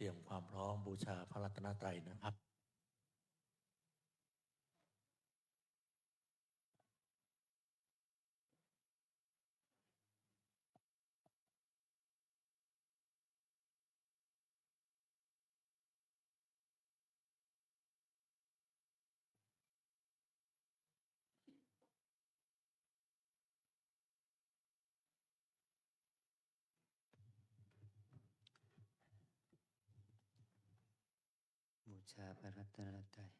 เตรียมความพร้อมบูชาพระรัตนตรัยนะครับบูชาพระรัตนตรัย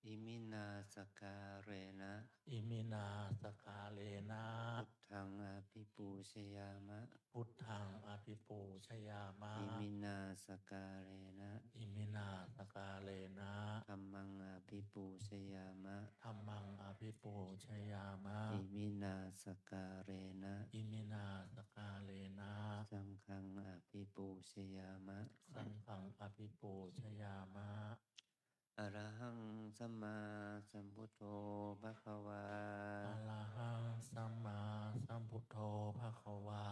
อิมินาสการเรนะอิมินาสกาเลนะพุทธังอภิปูชยามะพุทธังอภิปูชยามะอิมินาสการเรนะอิมินาสกาเลนะธัมมังอภิปูชยามะธัมมังอภิปูชยามะอิมินาสการเรนะ อิมินาสกาเลนะ สังฆังอภิปูชยามะ สังฆังอภิปูชยามะอะระหังสัมมาสัมพุทโธภะคะวาอะระหังสัมมาสัมพุทโธภะคะวา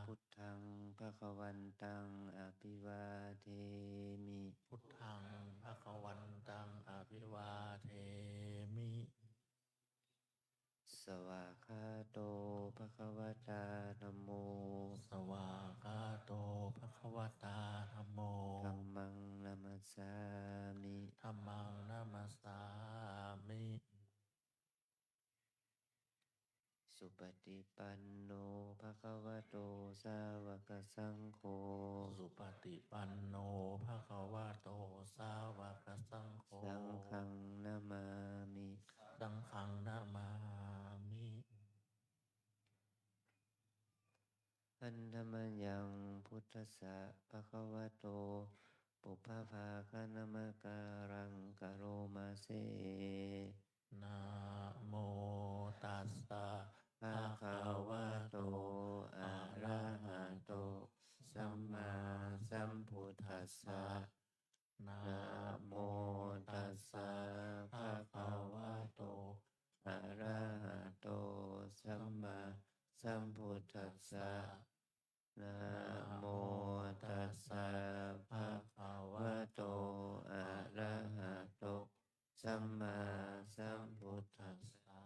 พุทธังภะคะวันตังอภิวาเทมิพุทธังภะคะวันตังอภิวาเทมิสวากขาโตภะคะวะตาธัมโมสวากขาโตภะคะวตาธัมโมธัมมังนัมัสสามิ ธัมมังนามัสสามิสุปฏิปันโนภะคะวะโตสาวกสังโฆสุปฏิปันโนภะคะวะโตสาวกสังโฆสังฆังนามามิ สังฆังนามามิ อันธรรมยังพุทธัสสะภะคะวะโตปุพพะภาคะนะมะการังกะโรมาเซนะโมตัสสะภะคะวะโตอะระหะโตสัมมาสัมพุทธัสสะนะนะโมตัสสะภะคะวะโตอะระหะโตสัมมาสัมพุทธัสสะนะโมตัสสะภะคะวะโตอะระหะโตสัมมาสัมพุทธัสสะ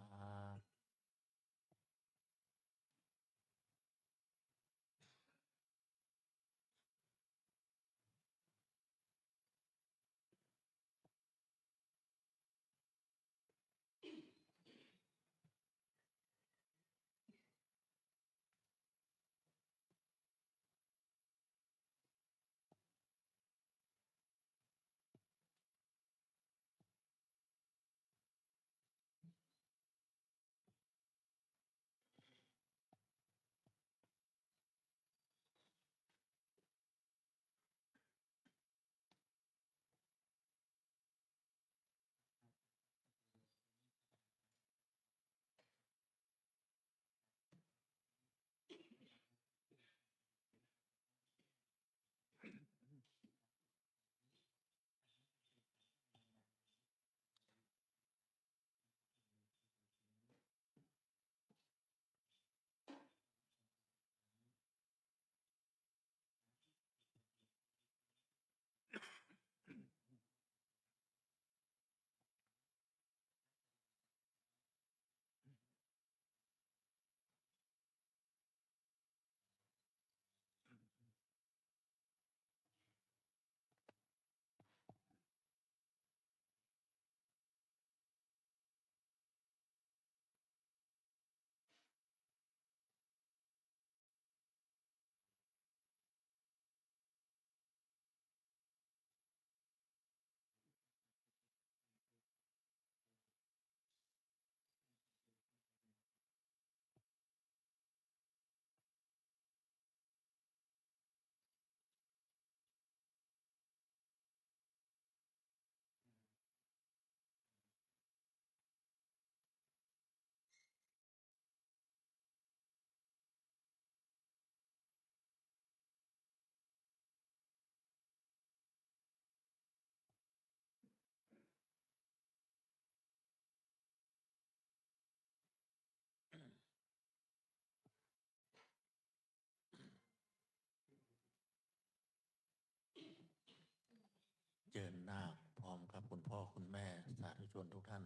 คุณพ่อคุณแม่สาธุชนทุกท่าน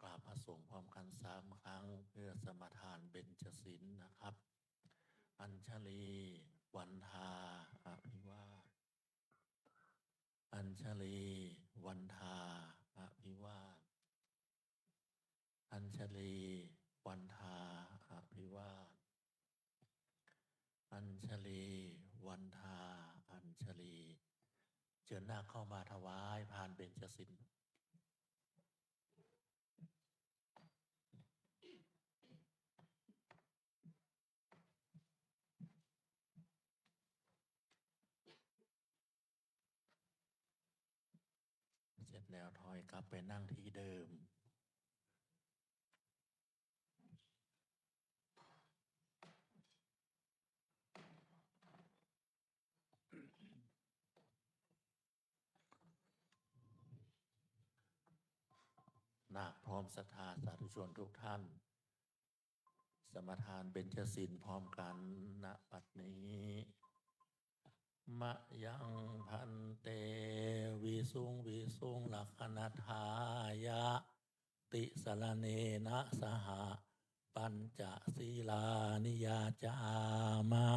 กราบพระสงฆ์พร้อมกัน3 ครั้งเพื่อสมาทานเบญจศีลนะครับ อัญชลีวันทาอภิวาทอัญชลีวันทาอภิวาทอัญชลีวันทาอภิวาทอัญชลีวันทาอัญชลีเชิญนาคเข้ามาถวายพานเบญจศีลเสร็จแล้วถอยกลับไปนั่งที่เดิมนาคพร้อมศรัทธาสาธุชนทุกท่านสมาทานเบญจศีลพร้อมกันณบัดนี้มะยังพันเตวิสุงวิสุงลักขณทายะติสรเนนะสหปัญจศีลานิยาจามะ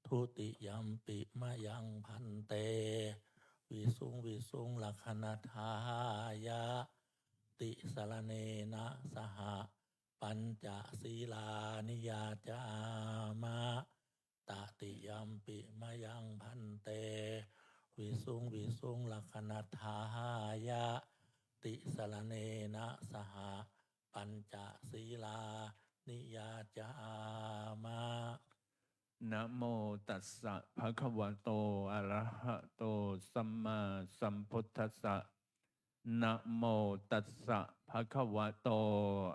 ทุติยัมปิมะยังพันเตวิสุงวิสุงลักขณทายะติสรเนนะสหปัญจศีลานิยาจามะตติยัมปิมะยังพันเตวิสุงวิสุงลักขณทายะติสรเนนะสหปัญจศีลานิยาจามะนะโมตัสสะภะคะวะโตอะระหะโตสัมมาสัมพุทธัสสะนะโมตัสสะภะคะวะโต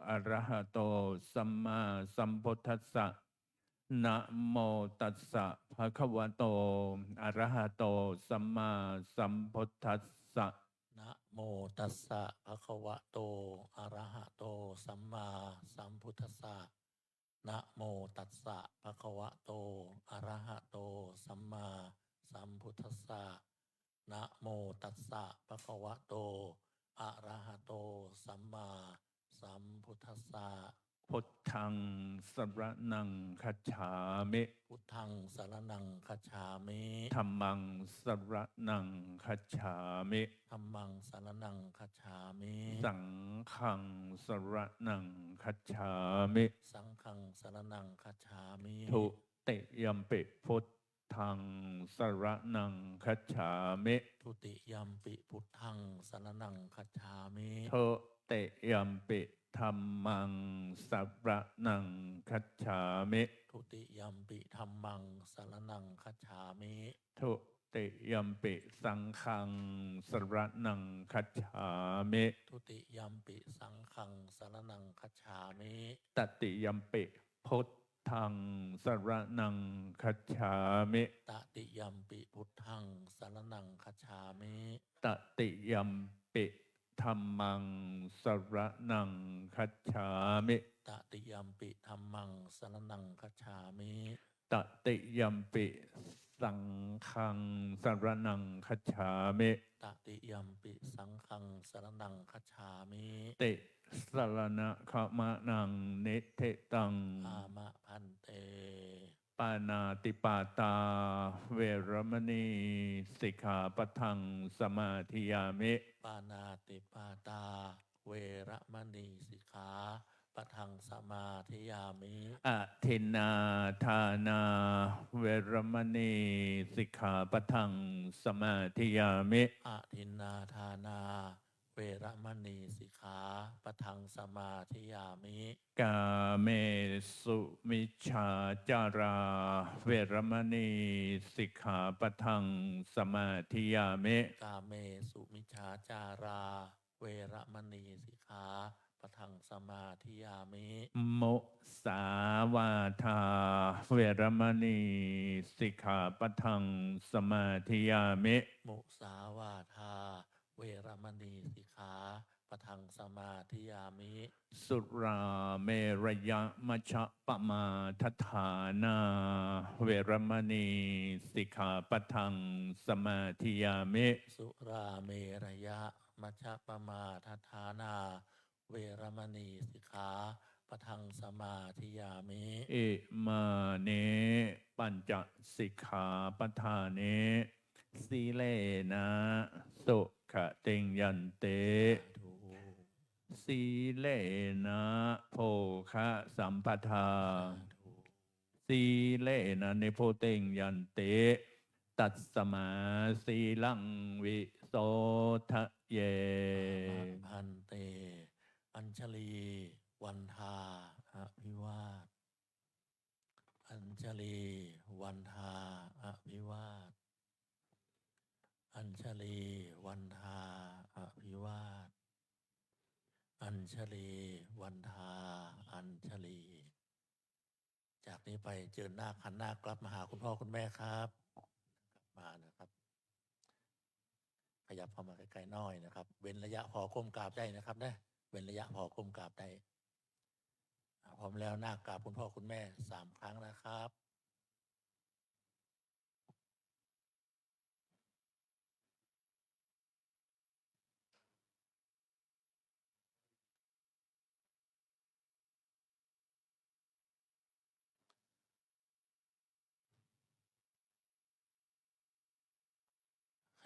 อะระหะโตสัมมาสัมพุทธัสสะนะโมตัสสะภะคะวะโตอะระหะโตสัมมาสัมพุทธัสสะนะโมตัสสะภะคะวะโตอะระหะโตสัมมาสัมพุทธัสสะนะโมตัสสะภะคะวะโตอะระหะโตสัมมาสัมพุทธัสสะนะโมตัสสะภะคะวะโตอะระหะโตสัมมาสัมพุทธัสสะพุทธังสรณังคัจฉามิ พุทธังสรณังคัจฉามิ ธัมมังสรณังคัจฉามิ ธัมมังสรณังคัจฉามิ สังฆังสรณังคัจฉามิ สังฆังสรณังคัจฉามิ ทุติยัมปิพุทธังสรณังคัจฉามิ ทุติยัมปิพุทธังสรณังคัจฉามิ ทุติยัมปิธัมมังสรณังคัจฉามิ ทุติยัมปิธัมมังสรณังคัจฉามิ ทุติยัมปิสังฆังสรณังคัจฉามิ ทุติยัมปิสังฆังสรณังคัจฉามิ ตติยัมปิพุทธังสรณังคัจฉามิ ตติยัมปิพุทธังสรณังคัจฉามิ ตติยัมปิธัมมังสรณังคัจฉามิ ตติยัมปิธัมมังสรณังคัจฉามิ ตติยัมปิสังฆังสรณังคัจฉามิ ตติยัมปิสังฆังสรณังคัจฉามิ ติสรณะขมะนังนิเทตัง อามะพันเต ปานาติปาตาเวรมณีสิกขาปะทังสมาธิยามิ ปานาติปาตาเวระมณีสิกขาปะทังสมาธิยามิ อทินนาทานาเวรมณีสิกขาปะทังสมาธิยามิ อทินนาทานาเวระมณีสิกขาปะทังสมาธิยามิ กาเมสุมิชฌาจาราเวรมณีสิกขาปะทังสมาธิยามิ กาเมสุมิจฉาจาราเวระมณีสิกขาปะทังสมาธิยามิ มุสาวาทาเวรมณีสิกขาปะทังสมาธิยามิ มุสาวาทาเวระมณีสิกขาปะทังสมาธิยามิ สุราเมรยมัชฌะปมาทฐานาเวรมณีสิกขาปะทังสมาธิยามิ สุราเมรยะ มัชฌะปมาทัฏฐานา เวรมณีสิกขาปะทังสมาธิยามิ อิมาเนปัญจสิกขาปทาเนสีเลนะสุขติงยันเต สาธุ สีเลนะโภคะสัมปทา สาธุ สีเลนะนิโพเตงยันเต ตัสสมาสีลังวิโสทะเย มะพันเต อัญชลี วันทาอภิวาท อัญชลี วันทาอภิวาท อัญชลี วันทาอภิวาท อัญชลี วันทา อัญชลี จากนี้ไปเจิญนาคหันหน้ากลับมาหาคุณพ่อคุณแม่ครับมานะครับ ขยับเข้ามาใกล้ๆหน้อยนะครับ เว้นระยะพอก้มกราบได้นะครับนะเว้นระยะพอก้มกราบได้พร้อมแล้วหน้ากราบคุณพ่อคุณแม่3 ครั้งนะครับ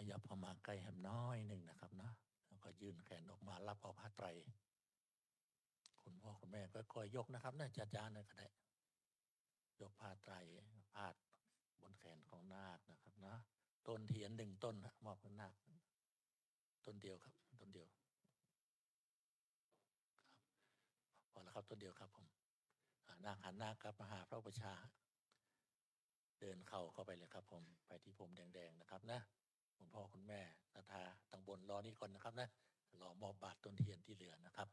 ขยับเข้ามาใกล้แหมน้อยหนึ่งนะครับนะแล้วก็ยื่นแขนออกมารับเอาผ้าไตร คุณพ่อคุณแม่ก็คอยยกนะครับนะจ้าๆนะก็ได้ ยกผ้าไตรพาดบนแขนของนาคนะครับนะต้นเทียน1 ต้นนะมอบให้นาคต้นเดียวครับต้นเดียวครับพอแล้วครับต้นเดียวครับผมนาคหันหน้ากลับมาหาพระอุปชฌาย์เดินเข้าไปเลยครับผมไปที่ผมแดงๆนะครับนะคุณพ่อคุณแม่ศรัทธาตั้งบนรอนี่ก่อนนะครับนะรอมอบบาตรต้นเทียนที่เหลือนะครับ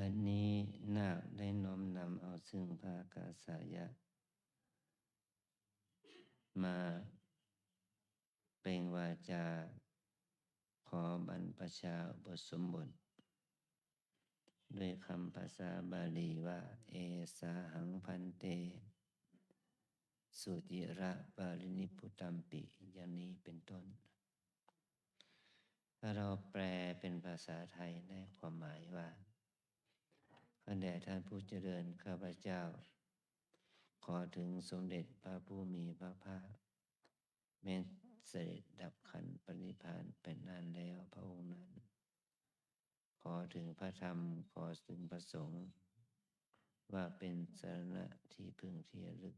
วันนี้นาคได้น้อมนำเอาซึ่งพระกาสายะมาเปล่งวาจาขอบรรพชาอุปสมบทด้วยคำภาษาบาลีว่าเอสาหังพันเตสุจิระปารินิพพุตัมปิอย่างนี้เป็นต้นถ้าเราแปลเป็นภาษาไทยได้ความหมายว่าข้าแต่ท่านผู้เจริญข้าพเจ้าขอถึงสมเด็จพระผู้มีพระภาคแม้เสด็จดับขันธ์ปรินิพพานเป็นนานแล้วพระองค์นั้นขอถึงพระธรรมขอถึงพระสงฆ์ว่าเป็นสรณะที่พึ่งที่ระลึก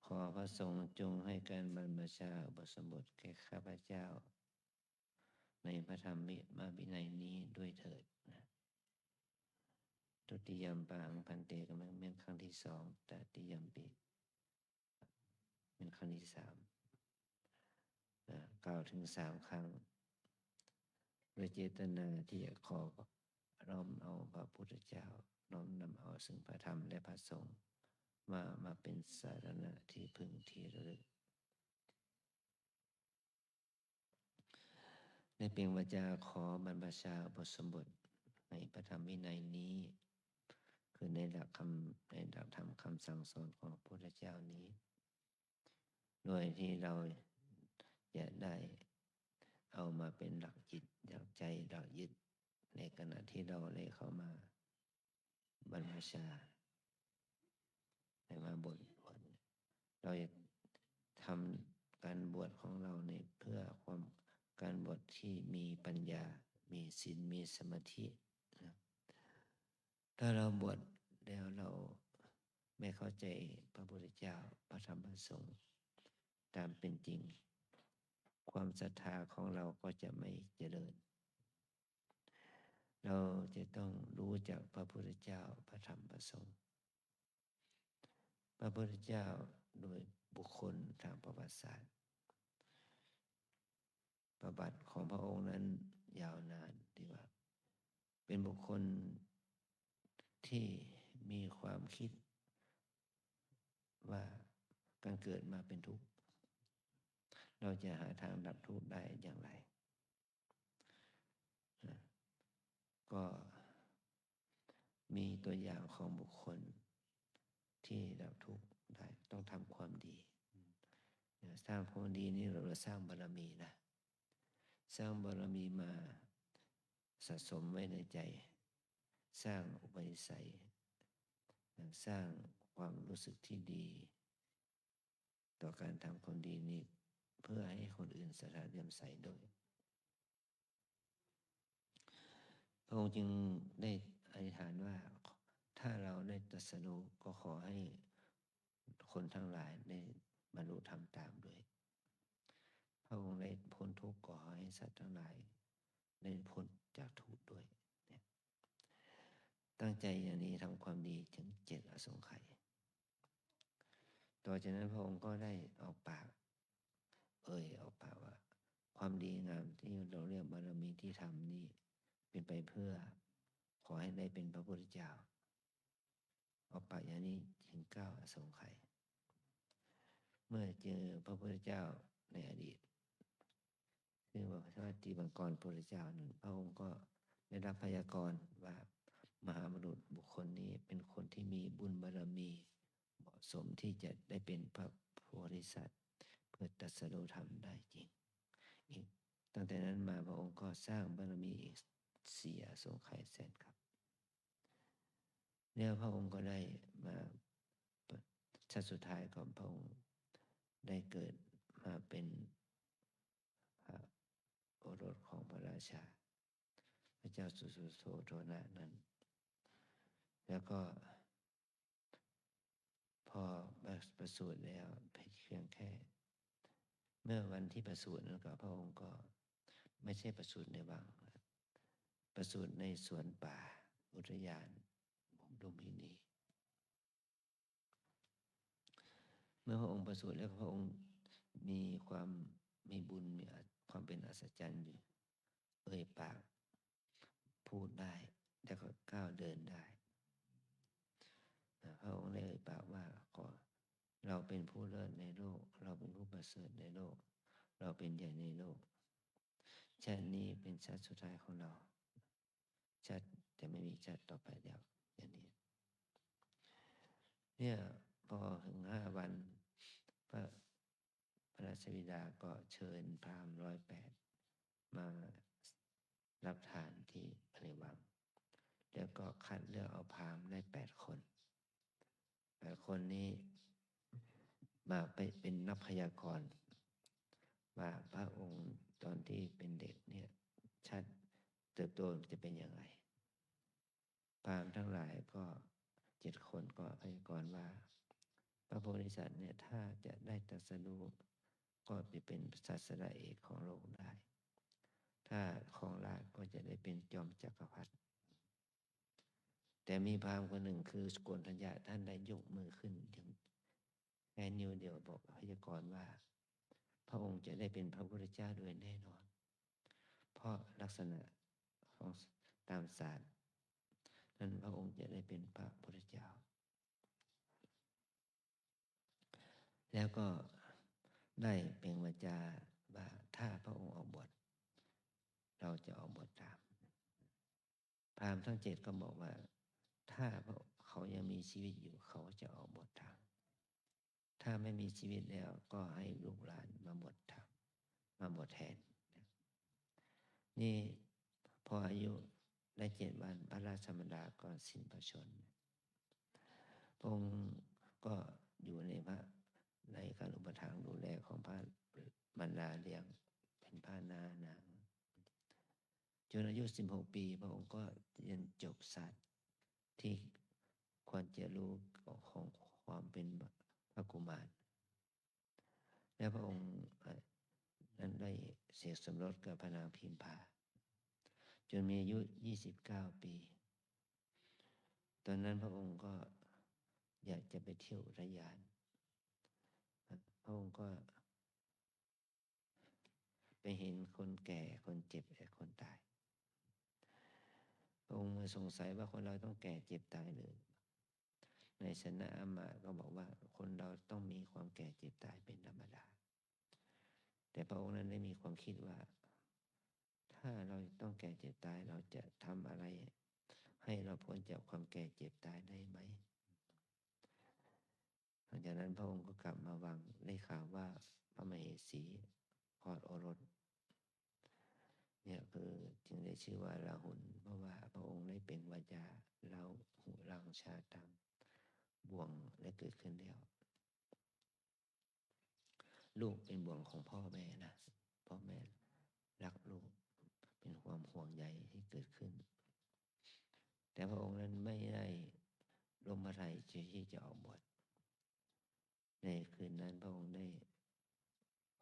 ขอพระสงฆ์จงให้การบรรพชาอุปสมบทแก่ข้าพเจ้าในพระธรรมวินัยนี้ด้วยเถิดนะตุติยมปังพันเตก็มันเป็นครั้งที่สองตติยมปิเป็นครั้งที่สามกล่าวถึง3 ครั้งโดยเจตนาที่จะขอน้อมเอาพระพุทธเจ้าน้อมนำเอาซึ่งพระธรรมและพระสงฆ์มาเป็นสารณะที่พึ่งที่ระลึกในเปล่งวาจาขอบรรพชาอุปสมบทในพระธรรมวินัยนี้คือในหลักธรรมคำสั่งสอนของพระพุทธเจ้านี้โดยที่เราจะได้เอามาเป็นหลักจิตหลักใจหลักยึดในขณะที่เราได้เข้ามาบรรพชาได้มาบวชเราจะทำการบวชของเราในเพื่อการบวชที่มีปัญญามีศีลมีสมาธินะถ้าเราบวชแล้วเราไม่เข้าใจพระพุทธเจ้าพระธรรมพระสงฆ์ตามเป็นจริงความศรัทธาของเราก็จะไม่เจริญเราจะต้องรู้จักพระพุทธเจ้าพระธรรมพระสงฆ์พระพุทธเจ้าโดยบุคคลทางประวัติศาสตร์ประวัติของพระองค์นั้นยาวนานที่ว่าเป็นบุคคลที่มีความคิดว่าการเกิดมาเป็นทุกข์เราจะหาทางดับทุกข์ได้อย่างไรก็มีตัวอย่างของบุคคลที่ดับทุกข์ได้ต้องทำความดีสร้างความดีนี่เราสร้างบารมีนะสร้างบารมีมาสะสมไว้ในใจสร้างอุปนิสัยสร้างความรู้สึกที่ดีต่อการทำความดีนี้เพื่อให้คนอื่นศรัทธาเลื่อมใสด้วยพระองค์จึงได้อธิษฐานว่าถ้าเราได้ตรัสรู้ก็ขอให้คนทั้งหลายได้บรรลุธรรมตามด้วยพระองค์ได้พ้นทุกข์ขอให้สัตว์ทั้งหลายได้พ้นจากทุกข์ด้วยตั้งใจอย่างนี้ทำความดีถึง7 อสงไขยต่อจากนั้นพระองค์ก็ได้ออกปากว่าความดีงามที่เราเรียกบารมีที่ทำนี้เป็นไปเพื่อขอให้ได้เป็นพระพุทธเจ้าออกปากอย่างนี้ถึง9 อสงไขยเมื่อเจอพระพุทธเจ้าในอดีตคือว่าพระตีบังกรพระพุทธเจ้านั้นพระองค์ก็ได้รับพยากรณ์ว่ามหาบุรุษบุคคลนี้เป็นคนที่มีบุญบารมีเหมาะสมที่จะได้เป็นพระโพธิสัตว์เพื่อตรัสรู้ธรรมได้จริงตั้งแต่นั้นมาพระองค์ก็สร้างบารมีอีก4 อสงไขยแสนครับแล้วพระองค์ก็ได้มาชาติสุดท้ายของพระองค์ได้เกิดมาเป็นพระโอรสของพระราชาพระเจ้าสุโธทนะนั้นแล้วก็พอประสูติแล้วเพียงแค่เมื่อวันที่ประสูตินั้นก็พระองค์ก็ไม่ใช่ประสูติในวังประสูติในสวนป่าอุทยานลุมพินีเมื่อพระองค์ประสูติแล้วพระองค์มีบุญมีความเป็นอัศจรรย์อยู่ปากพูดได้ แล้วก็ก้าวเดินได้พระองค์ได้เอ่ยปากว่าขอเราเป็นผู้เลิศในโลกเราเป็นผู้ประเสริฐในโลกเราเป็นใหญ่ในโลกชาตินี้เป็นชาติสุดท้ายของเราชาติจะไม่มีชาติต่อไปแล้วอย่างนี้เนี่ยพอถึง5 วันพระราชบิดาก็เชิญพราหมณ์108มารับทานที่ในวังแล้วก็คัดเลือกเอาพราหมณ์ได้8 คน8 คนนี้มาไปเป็นนักพยากรณ์ว่าพระองค์ตอนที่เป็นเด็กเนี่ยชัดเติบโตจะเป็นอย่างไรพราหมณ์ทั้งหลายก็7 คนก็พยากรณ์ว่าพระโพธิสัตว์เนี่ยถ้าจะได้ตรัสรู้ก็จะเป็นศาสดาเอกของโลกได้ถ้าของราชก็จะได้เป็นจอมจักรพรรดิแต่มีพราหมณ์คนหนึ่งคือสกลทัญญะท่านได้ยกมือขึ้นอย่างแค่นิ้วเดียวบอกพยากรณ์ว่าพระองค์จะได้เป็นพระพุทธเจ้าโดยแน่นอนเพราะลักษณะของตามศาสตร์นั้นพระองค์จะได้เป็นพระพุทธเจ้าแล้วก็ได้เป็นวาจาว่าถ้าพระองค์ออกบวชเราจะออกบวชตามพราหมณ์ทั้ง7ก็บอกว่าถ้าเขายังมีชีวิตอยู่เขาจะออกบวชตามถ้าไม่มีชีวิตแล้วก็ให้ลูกหลานมาบวชตามมาบวชแทนนี่พออายุได้7 วันพระราชมารดาก็สิ้นพระชนม์พระองค์ก็อยู่ในการอุปถัมภ์ดูแลของพระมารดาเลี้ยงเป็นพระนางจนอายุ16 ปีพระองค์ก็เรียนจบศาสตร์ที่ควรจะรู้ของความเป็นพระกุมารและพระองค์นั้นได้เสกสมรสกับพระนางพิมพาจนมีอายุ29 ปีตอนนั้นพระองค์ก็อยากจะไปเที่ยวอุทยานพระองค์ก็ไปเห็นคนแก่คนเจ็บและคนตายพระองค์มาสงสัยว่าคนเราต้องแก่เจ็บตายเลยในสนะอามาก็บอกว่าคนเราต้องมีความแก่เจ็บตายเป็นธรรมดาแต่พระองค์นั้นได้มีความคิดว่าถ้าเราต้องแก่เจ็บตายเราจะทำอะไรให้เราพ้นจากความแก่เจ็บตายได้ไหมหลังจากนั้นพระองค์ก็กลับมาวังได้ข่าวว่าพระมเหสีคลอดโอรสเนี่ยคือจึงได้ชื่อว่าราหุลเพราะว่าพระองค์ได้เป็นวาจาเราหูรังชาตังบ่วงได้เกิดขึ้นแล้วลูกเป็นบ่วงของพ่อแม่นะพ่อแม่รักลูกเป็นความห่วงใยที่เกิดขึ้นแต่พระองค์นั้นไม่ได้ลมพระทัยที่จะออกบวชในคืนนั้นพระองค์ได้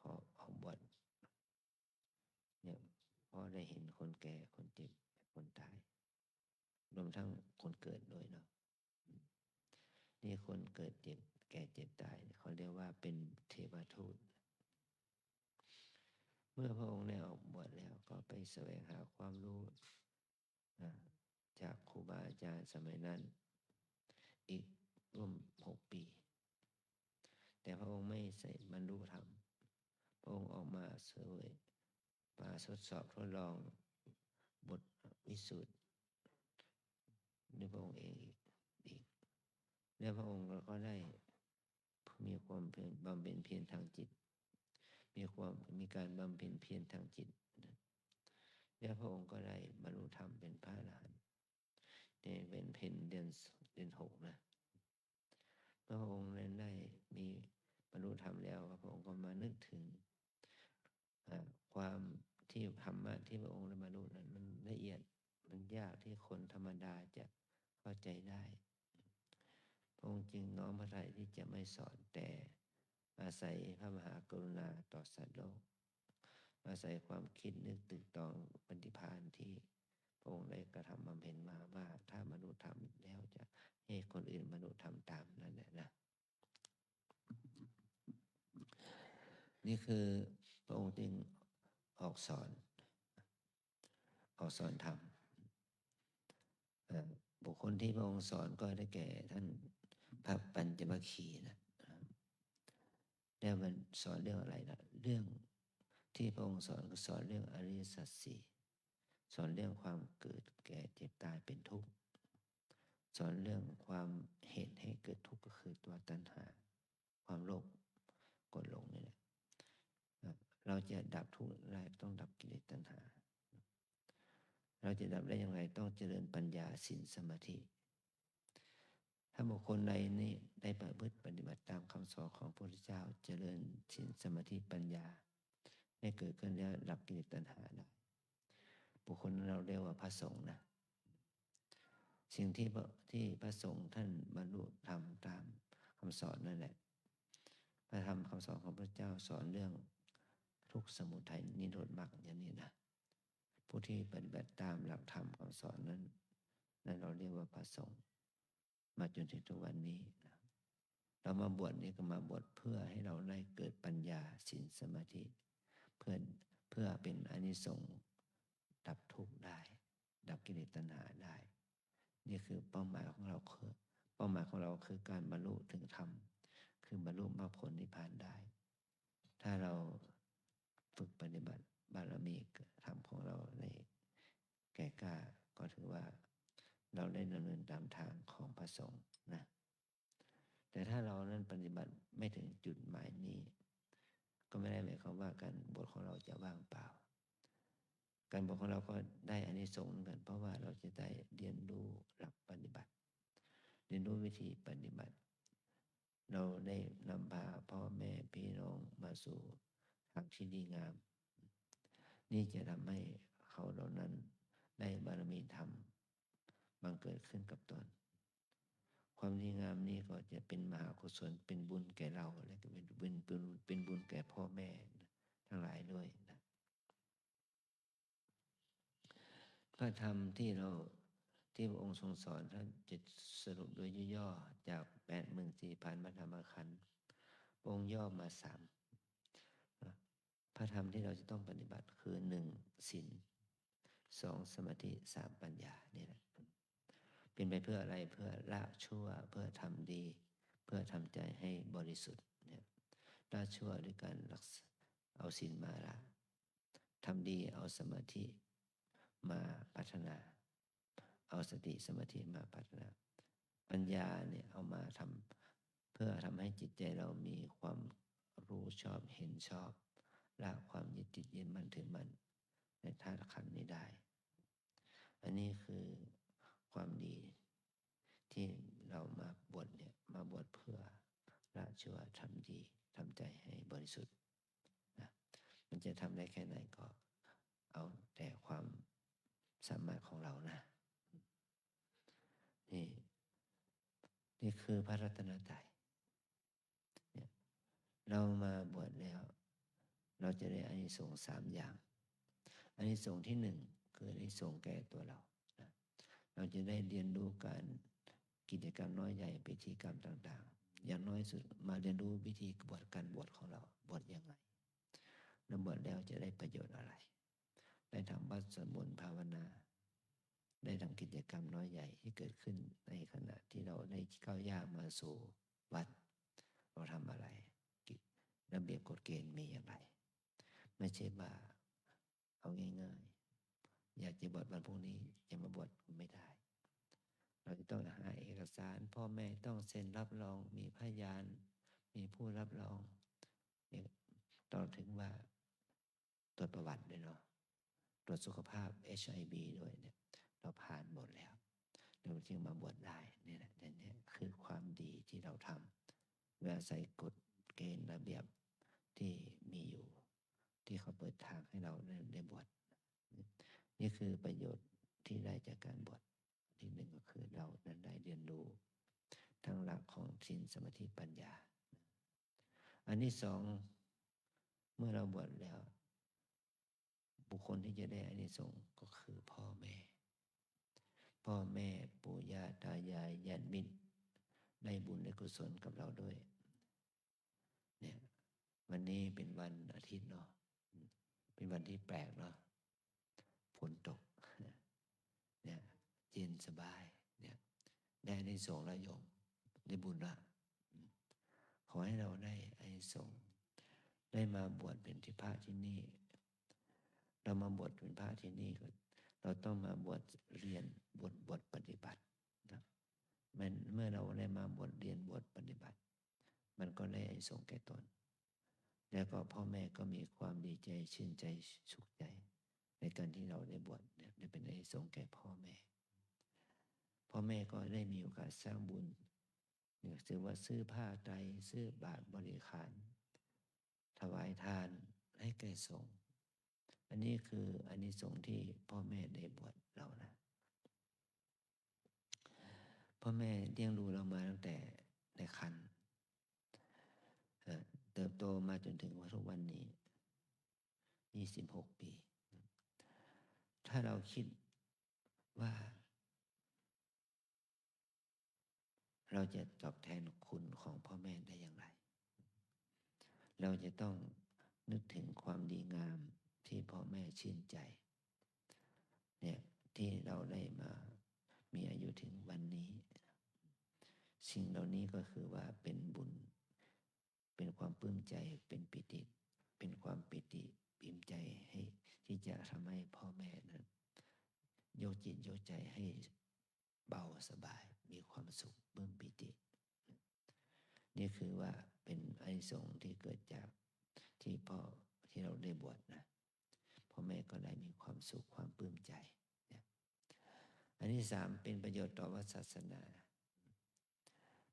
ออกบวชเนี่ยเพราะได้เห็นคนแก่คนเจ็บคนตายรวมทั้งคนเกิดด้วยเนาะนี่คนเกิดเจ็บแก่เจ็บตายเขาเรียกว่าเป็นเทวทูตเมื่อพระองค์ได้ออกบวชแล้วก็ไปแสวงหาความรู้จากครูบาอาจารย์สมัยนั้นอีกร่วม6 ปีแต่พระองค์ไม่ใส่บรรลุธรรมพระองค์ออกมาเสวยมาทดสอบทดลองบทวิสุทธิ์ด้วยพระองค์เองอีกและพระองค์ก็ได้มีความเพียรบำเพ็ญเพียรทางจิตมีการบำเพ็ญเพียรทางจิตและพระองค์ก็ได้บรรลุธรรมเป็นพระอรหันต์เป็นเพ็ญเดือน6นะพระองค์นั้นได้มีบรรลุธรรมแล้วพระองค์ก็มานึกถึงความที่ธรรมะที่พระองค์ได้บรรลุนั้นมันละเอียดมันยากที่คนธรรมดาจะเข้าใจได้พระองค์จึงน้อมพระทัยที่จะไม่สอนแต่อาศัยพระมหากรุณาต่อสัตว์โลกอาศัยความคิดนึกตึกตองปฏิภาณที่พระองค์ได้กระทำบำเพ็ญมาว่าถ้าบรรลุธรรมแล้วจะให้คนอื่นบรรลุธรรมตามนั่นแหละนะนี่คือพระองค์จึงออกสอนธรรม บุคคลที่พระองค์สอนก็ได้แก่ท่านพระปัญจวัคคีย์นะแล้วมันสอนเรื่องอะไรล่ะเรื่องที่พระองค์สอนก็สอนเรื่องอริยสัจสี่สอนเรื่องความเกิดแก่เจ็บตายเป็นทุกข์สอนเรื่องความเหตุให้เกิดทุกข์ก็คือตัวตัณหาความโลภโกรธหลงนี่แหละเราจะดับทุกข์ได้ต้องดับกิเลสตัณหาเราจะดับได้อย่างไรต้องเจริญปัญญาศีลสมาธิถ้าบุคคลใดนี้ได้ประพฤติปฏิบัติตามคำสอนของพระพุทธเจ้าเจริญศีลสมาธิปัญญาให้เกิดขึ้นแล้วดับกิเลสตัณหาได้บุคคลนั้นเราเรียกว่าพระสงฆ์นะสิ่งที่พระสงฆ์ท่านบรรลุธรรมตามคำสอนนั่นแหละพระธรรมคำสอนของพระเจ้าสอนเรื่องทุกข์สมุทัยนิโรธมรรคอย่างนี้นะผู้ที่ปฏิบัติตามหลักธรรมคำสอนนั้นเราเรียกว่าพระสงฆ์มาจนถึงทุกวันนี้นะเรามาบวชนี่ก็มาบวชเพื่อให้เราได้เกิดปัญญาศีลสมาธิเพื่อเป็นอานิสงส์ดับทุกข์ได้ดับกิเลสตัณหาได้นี่คือเป้าหมายของเราคือการบรรลุถึงธรรมคือบรรลุมรรคผลนิพพานได้ถ้าเราฝึกปฏิบัติบารมีธรรมของเราในแก่กล้าก็ถือว่าเราได้ดำเนินตามทางของพระสงฆ์นะแต่ถ้าเรานั้นปฏิบัติไม่ถึงจุดหมายนี้ก็ไม่ได้หมายความว่าการบวชของเราจะว่างเปล่าการบวชของเราก็ได้อานิสงส์เหมือนกันเพราะว่าเราจะได้เรียนรู้หลักปฏิบัติเรียนรู้วิธีปฏิบัติเราได้นำพาพ่อแม่พี่น้องมาสู่ทางที่ดีงามนี่จะทำให้เขาเหล่านั้นได้บารมีธรรมบังเกิดขึ้นกับตนความดีงามนี้ก็จะเป็นมหากุศลเป็นบุญแก่เราและก็เป็นบุญแก่พ่อแม่ทั้งหลายด้วยนะพระธรรมที่พระองค์ทรงสอนท่านจะสรุปโดยย่อๆจาก 84,000 พระธรรมขันธ์องค์ย่อมา3พระธรรมที่เราจะต้องปฏิบัติคือ1ศีล2สมาธิ3ปัญญานี่แหละเป็นไปเพื่ออะไรเพื่อละชั่วเพื่อทำดีเพื่อทำใจให้บริสุทธิ์เนี่ยละชั่วด้วยการเอาศีลมาละทำดีเอาสมาธิมาพัฒนาเอาสติสมาธิมาพัฒนาปัญญาเนี่ยเอามาทำเพื่อทำให้จิตใจเรามีความรู้ชอบเห็นชอบละความยึดติดยึดมั่นถือมั่นในธาตุขันธ์นี้ได้อันนี้คือความดีที่เรามาบวชเนี่ยมาบวชเพื่อละชั่วทำดีทำใจให้บริสุทธิ์นะมันจะทำได้แค่ไหนก็เอาแต่ความสามารถของเรานะนี่คือพระรัตนตรัยเนี่ยเรามาบวชแล้วเราจะได้อานิสงส์3อย่างอานิสงส์ที่1คืออานิสงส์แก่ตัวเรานะเราจะได้เรียนรู้การกิจกรรมน้อยใหญ่พิธีกรรมต่างๆอย่างน้อยสุดมาเรียนรู้วิธีการบวชของเราบวชยังไงแล้วบวชแล้วจะได้ประโยชน์อะไรได้ทำวัดสวดมนต์ภาวนาได้ทำกิจกรรมน้อยใหญ่ที่เกิดขึ้นในขณะที่เราได้ก้าวย่างมาสู่วัดเราทำอะไรระเบียบกฎเกณฑ์มีอย่างไรไม่ใช่ว่าเอาง่ายๆอยากจะบวชวันพรุ่งนี้จะมาบวชไม่ได้เราจะต้องหาเอกสารพ่อแม่ต้องเซ็นรับรองมีพยานมีผู้รับรองต่อถึงว่าตรวจประวัติด้วยเนาะตรวจสุขภาพ HIV ด้วยเนี่ยเราผ่านหมดแล้วเราจึงมาบวชได้นี่แหละนี่คือความดีที่เราทำเวลาใส่กฎเกณฑ์ระเบียบที่มีอยู่ที่เขาเปิดทางให้เราได้บวชนี่คือประโยชน์ที่ได้จากการบวชที่1ก็คือเรานั้นได้เรียนรู้ทั้งหลักของศีลสมาธิปัญญาอันที่2เมื่อเราบวชแล้วบุคคลที่จะได้อานิสงส์ก็คือพ่อแม่ปู่ย่าตายายญาติมิตรได้บุญได้กุศลกับเราด้วยเนี่ยวันนี้เป็นวันอาทิตย์เนาะเป็นวันที่แปลกเนาะฝนตกเนี่ย เย็นสบายเนี่ยได้อานิสงส์ละโยมได้บุญละขอให้เราได้อานิสงส์ได้มาบวชเป็นที่พระที่นี่เรามาบวชเป็นพระที่นี่ก็เราต้องมาบวชเรียนบวชปฏิบัตินะเมื่อเราได้มาบวชเรียนบวชปฏิบัติ มันก็ได้อานิสงส์แก่ตนแล้วก็พ่อแม่ก็มีความดีใจชื่นใจสุขใจในการที่เราได้บวชเนี่ยได้เป็นอานิสงส์แก่พ่อแม่ก็ได้มีโอกาสสร้างบุญถือว่าซื้อผ้าไตรซื้อบาตรบริขารถวายทานให้แก่สงฆ์อันนี้คืออานิสงส์ที่พ่อแม่ได้บวชเรานะพ่อแม่เลี้ยงดูเรามาตั้งแต่ในครรภ์เติบโตมาจนถึงทุกวันนี้26 ปีถ้าเราคิดว่าเราจะตอบแทนคุณของพ่อแม่ได้อย่างไรเราจะต้องนึกถึงความดีงามที่พ่อแม่ชื่นใจเนี่ยที่เราได้มามีอายุถึงวันนี้สิ่งเหล่านี้ก็คือว่าเป็นบุญเป็นความปลื้มใจเป็นปิติเป็นความปิติปิมใจให้ที่จะทำให้พ่อแม่นั้นโยกจิตโยกใจให้เบาสบายมีความสุขปลื้มปิตินี่คือว่าเป็นอานิสงส์ที่เกิดจากที่เราได้บวชนะพ่อแม่ก็ได้มีความสุขความปลื้มใจอันที่3เป็นประโยชน์ต่อวัดศาสนา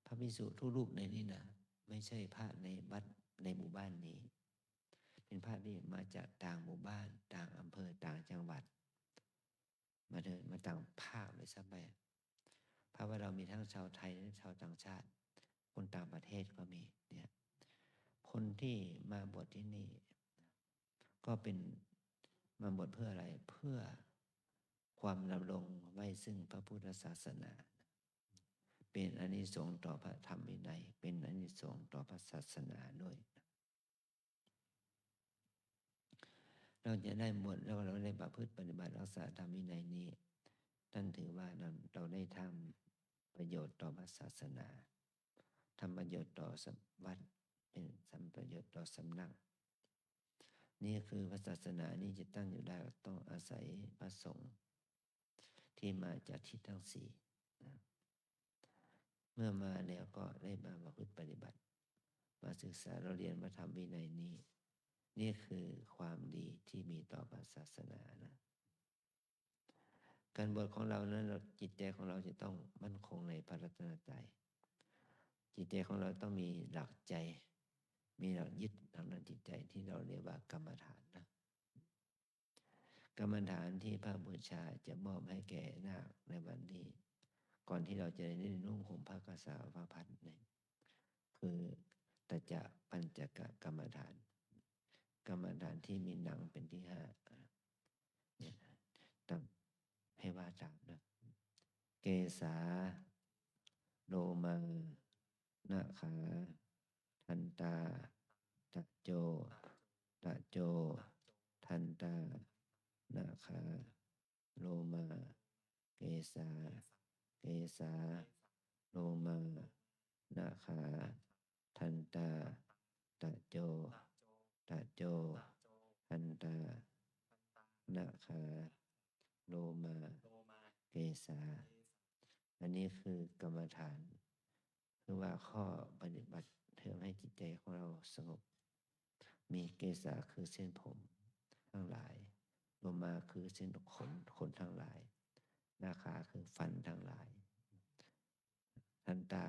พระภิกษุทุกรูปในนี้นะไม่ใช่พระในวัดในหมู่บ้านนี้เป็นพระที่มาจากต่างหมู่บ้านต่างอำเภอต่างจังหวัดมาต่างภาคเลยซะไปเพราะว่าเรามีทั้งชาวไทยและชาวต่างชาติคนต่างประเทศก็มีเนี่ยคนที่มาบวชที่นี่ก็เป็นมาบวชเพื่ออะไรเพื่อความดำรงไว้ซึ่งพระพุทธศาสนาเป็นอานิสงส์ต่อพระธรรมวินัยเป็นอานิสงส์ต่อพระศาสนาด้วยเราจะได้บวชแล้วเราได้ประพฤติปฏิบัติรักษาธรรมวินัยนี้ท่านถือว่าเราได้ทำประโยชน์ต่อพระศาสนาทำประโยชน์ต่อวัดเป็นประโยชน์ต่อสำนักนี่คือพระศาสนานี้จะตั้งอยู่ได้ต้องอาศัยพระสงฆ์ที่มาจากทิศทั้ง4เมื่อมาแล้วก็ได้มาประพฤติปฏิบัติมาศึกษาเราเรียนมาทำวินัยนี้นี่คือความดีที่มีต่อพระศาสนานะการบวชของเรานั้นจิตใจของเราจะต้องมั่นคงในพระรัตนตรัยจิตใจของเราต้องมีหลักใจมีหลักยึดทางด้านจิตใจที่เราเรียกว่ากรรมฐานนะกรรมฐานที่พระบูชาจะมอบให้แก่นาคในวันนี้ก่อนที่เราจะได้นุ่งห่มผ้ากสาวพัดเนี่ยคือตัจจะปัญจกกรรมฐานที่มีหนังเป็นที่5เนี่ยต้องให้ว่าตามนะเกสาโลมานาขาทันตาตะโจทันตานาขาโลมาเกสาโลมานาขาทันตาตะโจทันตานาขาโลมาเกสาอันนี้คือกรรมฐานคือว่าข้อปฏิบัติเพื่อให้จิตใจของเราสงบมีเกสาคือเส้นผมทั้งหลายโลมาคือเส้นขนทั้งหลายนาขาคือฟันทั้งหลายทันตา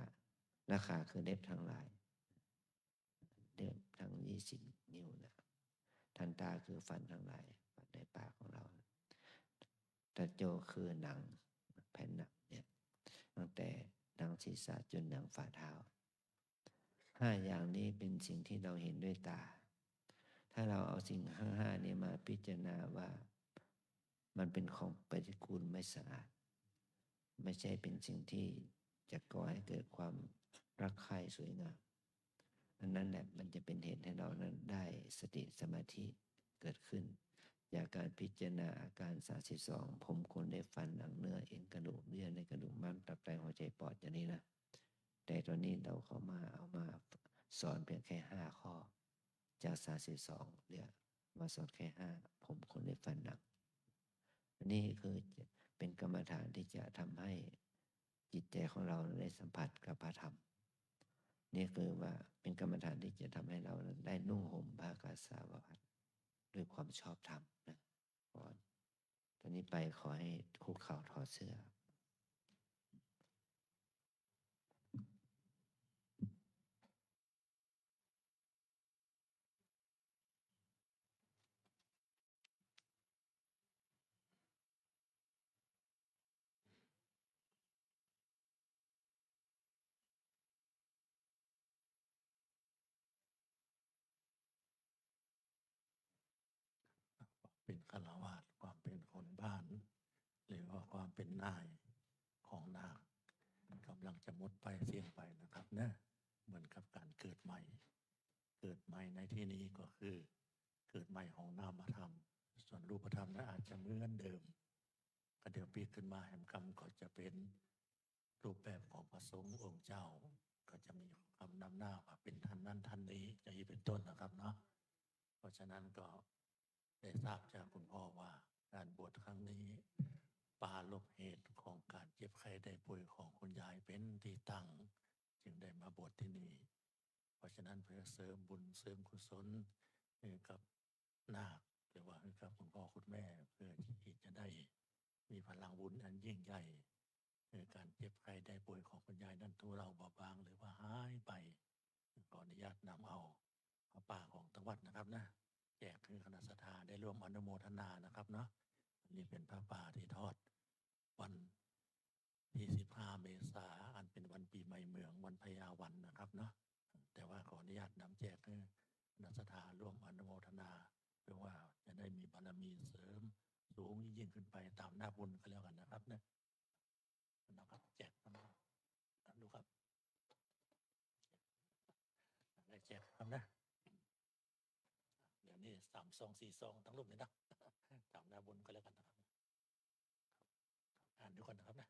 นาขาคือเล็บทั้งหลายเล็บทั้ง20 นิ้วนะทันตาคือฟันทั้งหลายในปากของเราตะโจคือหนังแผ่นหนังเนี่ยตั้งแต่หนังศีรษะจนหนังฝ่าเท้า5 อย่างนี้เป็นสิ่งที่เราเห็นด้วยตาถ้าเราเอาสิ่ง5นี้มาพิจารณาว่ามันเป็นของปฏิกูลไม่สะอาดไม่ใช่เป็นสิ่งที่จะก่อให้เกิดความรักใคร่สวยงามอันนั้นแหละมันจะเป็นเหตุให้เรานั้นได้สติสมาธิเกิดขึ้น จากการพิจารณาอาการ32ผมขนเล็บฟันหนังเนื้อเอ็นกระดูกเยื่อในกระดูกม้ามตับไตหัวใจปอดอย่างนี้นะแต่ตอนนี้เราเอามาสอนเพียงแค่5 ข้อจาก32เหลือมาสอนแค่5ผมขนเล็บฟันหนังอันนี้คือเป็นกรรมฐานที่จะทำให้จิตใจของเราได้สัมผัสกับพระธรรมนี่คือว่าเป็นกรรมฐานที่จะทำให้เราได้นุ่งห่มผ้ากาสาวพัสด้วยความชอบธรรมนะก่อนตอนนี้ไปขอให้คุกเข่าถอดเสื้อเป็นฆราวาสความเป็นคนบ้าน หรือว่าความเป็นนายของนาคกำลังจะหมดไปเสี่ยงไปนะครับนะเหมือนกับการเกิดใหม่ เกิดใหม่ในที่นี้ก็คือเกิดใหม่ของนามธรรม ส่วนรูปธรรมนั้นอาจจะเหมือนเดิมก็เดี๋ยวปีขึ้นมาแห่งกรรมก็จะเป็นรูปแบบของพระสงฆ์องค์เจ้า ก็จะมีคำนำหน้าว่าเป็นท่านนั้นท่านนี้อย่างนี้เป็นต้นนะครับเนาะเพราะฉะนั้นก็ได้ทราบจากคุณพ่อว่าการบวชครั้งนี้ปาลบเหตุของการเจ็บไข้ได้ป่วยของคุณยายเป็นที่ตั้งจึงได้มาบวชที่นี่เพราะฉะนั้นเพื่อเสริมบุญเสริมกุศลให้กับนาคหรือว่าให้กับคุณพ่อคุณแม่เพื่อที่จะได้มีพลังบุญอันยิ่งใหญ่การเจ็บไข้ได้ป่วยของคุณยายนั้นทุเราเบาบางหรือว่าหายไปขออนุญาตนำเอาพระป่าของจังหวัดนะครับนะแจกคือคณะสัตยาได้ร่วมอนุโมทนานะครับเนาะนี่เป็นพระป่าที่ทอดวันที่15 เมษายนอันเป็นวันปีใหม่เมืองวันพญาวันนะครับเนาะแต่ว่าขออนุญาตนำแจกให้คณะสัตยาร่วมอนุโมทนาเพื่อว่าจะได้มีบารมีเสริมสูงยิ่งขึ้นไปตามหน้าบุญก็แล้วกันนะครับเนี่ยนะครับแจกนะครับดูครับได้แจกครับนะเดี๋ยวนี้3 ซอง 4 ซองทั้งรูปเลยนะตามหน้าบุญก็แล้วกันนะครับอ่านดูก่อนนะครับนะ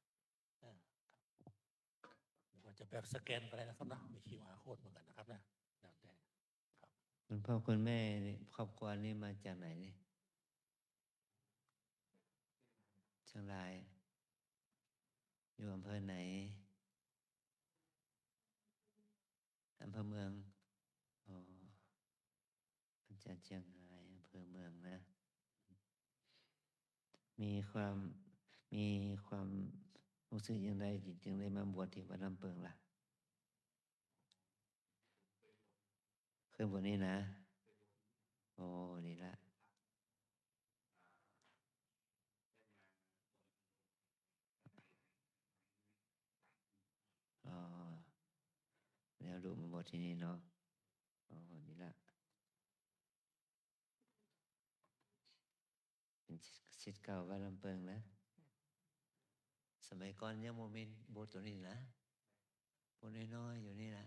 หรือว่าจะแบบสแกนก็ได้นะครับนะมี QR Code เหมือนกันนะครับนะแล้วแต่ครับ คุณพ่อคุณแม่ครอบครัวนี้มาจากไหนนี่เชียงรายอยู่อำเภอไหนอำเภอเมืองอ๋อมาจากเชียงรายอำเภอเมืองนะมีความรู้สึกอย่างไรจึงได้มาบวชที่วัดลำเปิงล่ะเคยบวชนี่นะโอ้ดีละอ๋อแล้วลูกมาบวชที่นี่เนาะโอ้ดีละเป็นศิษย์เก่าวัดลำเปิงนะสมัยก่อนยังโมเมนต์บวชตัวนี้นะบวชน้อยๆอยู่นี่แหละ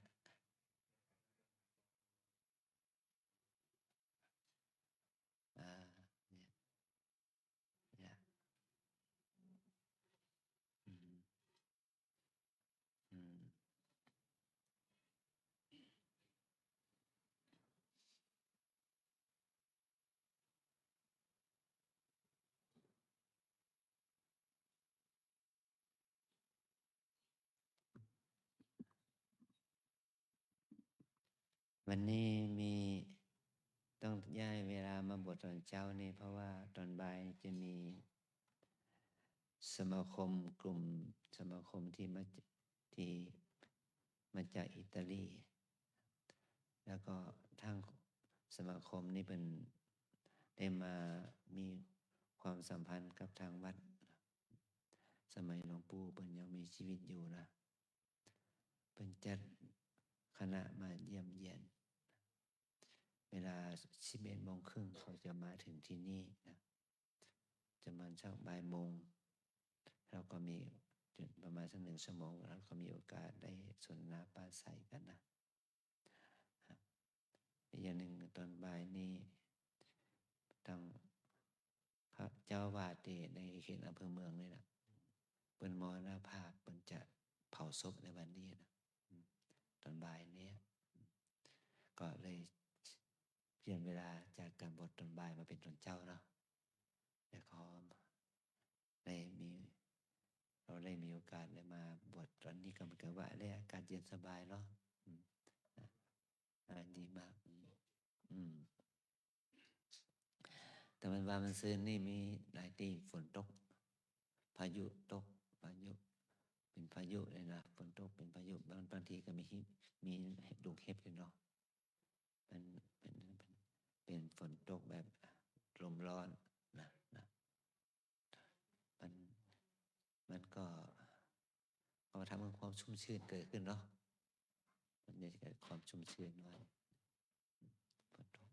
เนี่ยเนี่ยอืมอืมวันนี้มีต้องย้ายเวลามาบวชตอนเช้านี่เพราะว่าตอนบ่ายจะมีสมาคมกลุ่มสมาคมที่มาจากอิตาลีแล้วก็ทางสมาคมนี่เป็นได้มามีความสัมพันธ์กับทางวัดสมัยหลวงปู่เป็นยังมีชีวิตอยู่นะเป็นจัดคณะมาเยี่ยมเยียนเวลา11:30เขาจะมาถึงที่นี่นะจะมาสักบ่ายโมงเราก็มีประมาณสัก1 ชั่วโมงแล้วก็มีโอกาสได้สนทนาปราศัยกันนะอีกอย่างหนึ่งตอนบ่ายนี้ทาง จ้าอาวาสที่ในเขตอำเภอเมืองนี่นะเปิ้นมรณภาพเปิ้นจะเผาศพในวันนี้นะตอนบ่ายเนี้ยก็เลยเปลี่ยนเวลาจากการบวชตอนบ่ายมาเป็นตอนเจ้าเนาะแต่ขอเราได้มีโอกาสได้มาบวชตอนนี้ก็เหมือนกับว่าได้อากาศเย็นสบายเนาะดีมากแต่มันซื้อนี่มีหลายที่ฝนตกพายุตกเป็นพายุเลยนะฝนตกเป็นพายุบางทีก็มีลูกเห็บอยู่เนาะเป็นฝนตกแบบลมร้อนนะมันก็ทำให้ความชุ่มชื้นเกิดขึ้นเนาะมันจะเกิดความชุ่มชื้นไว้ฝนตก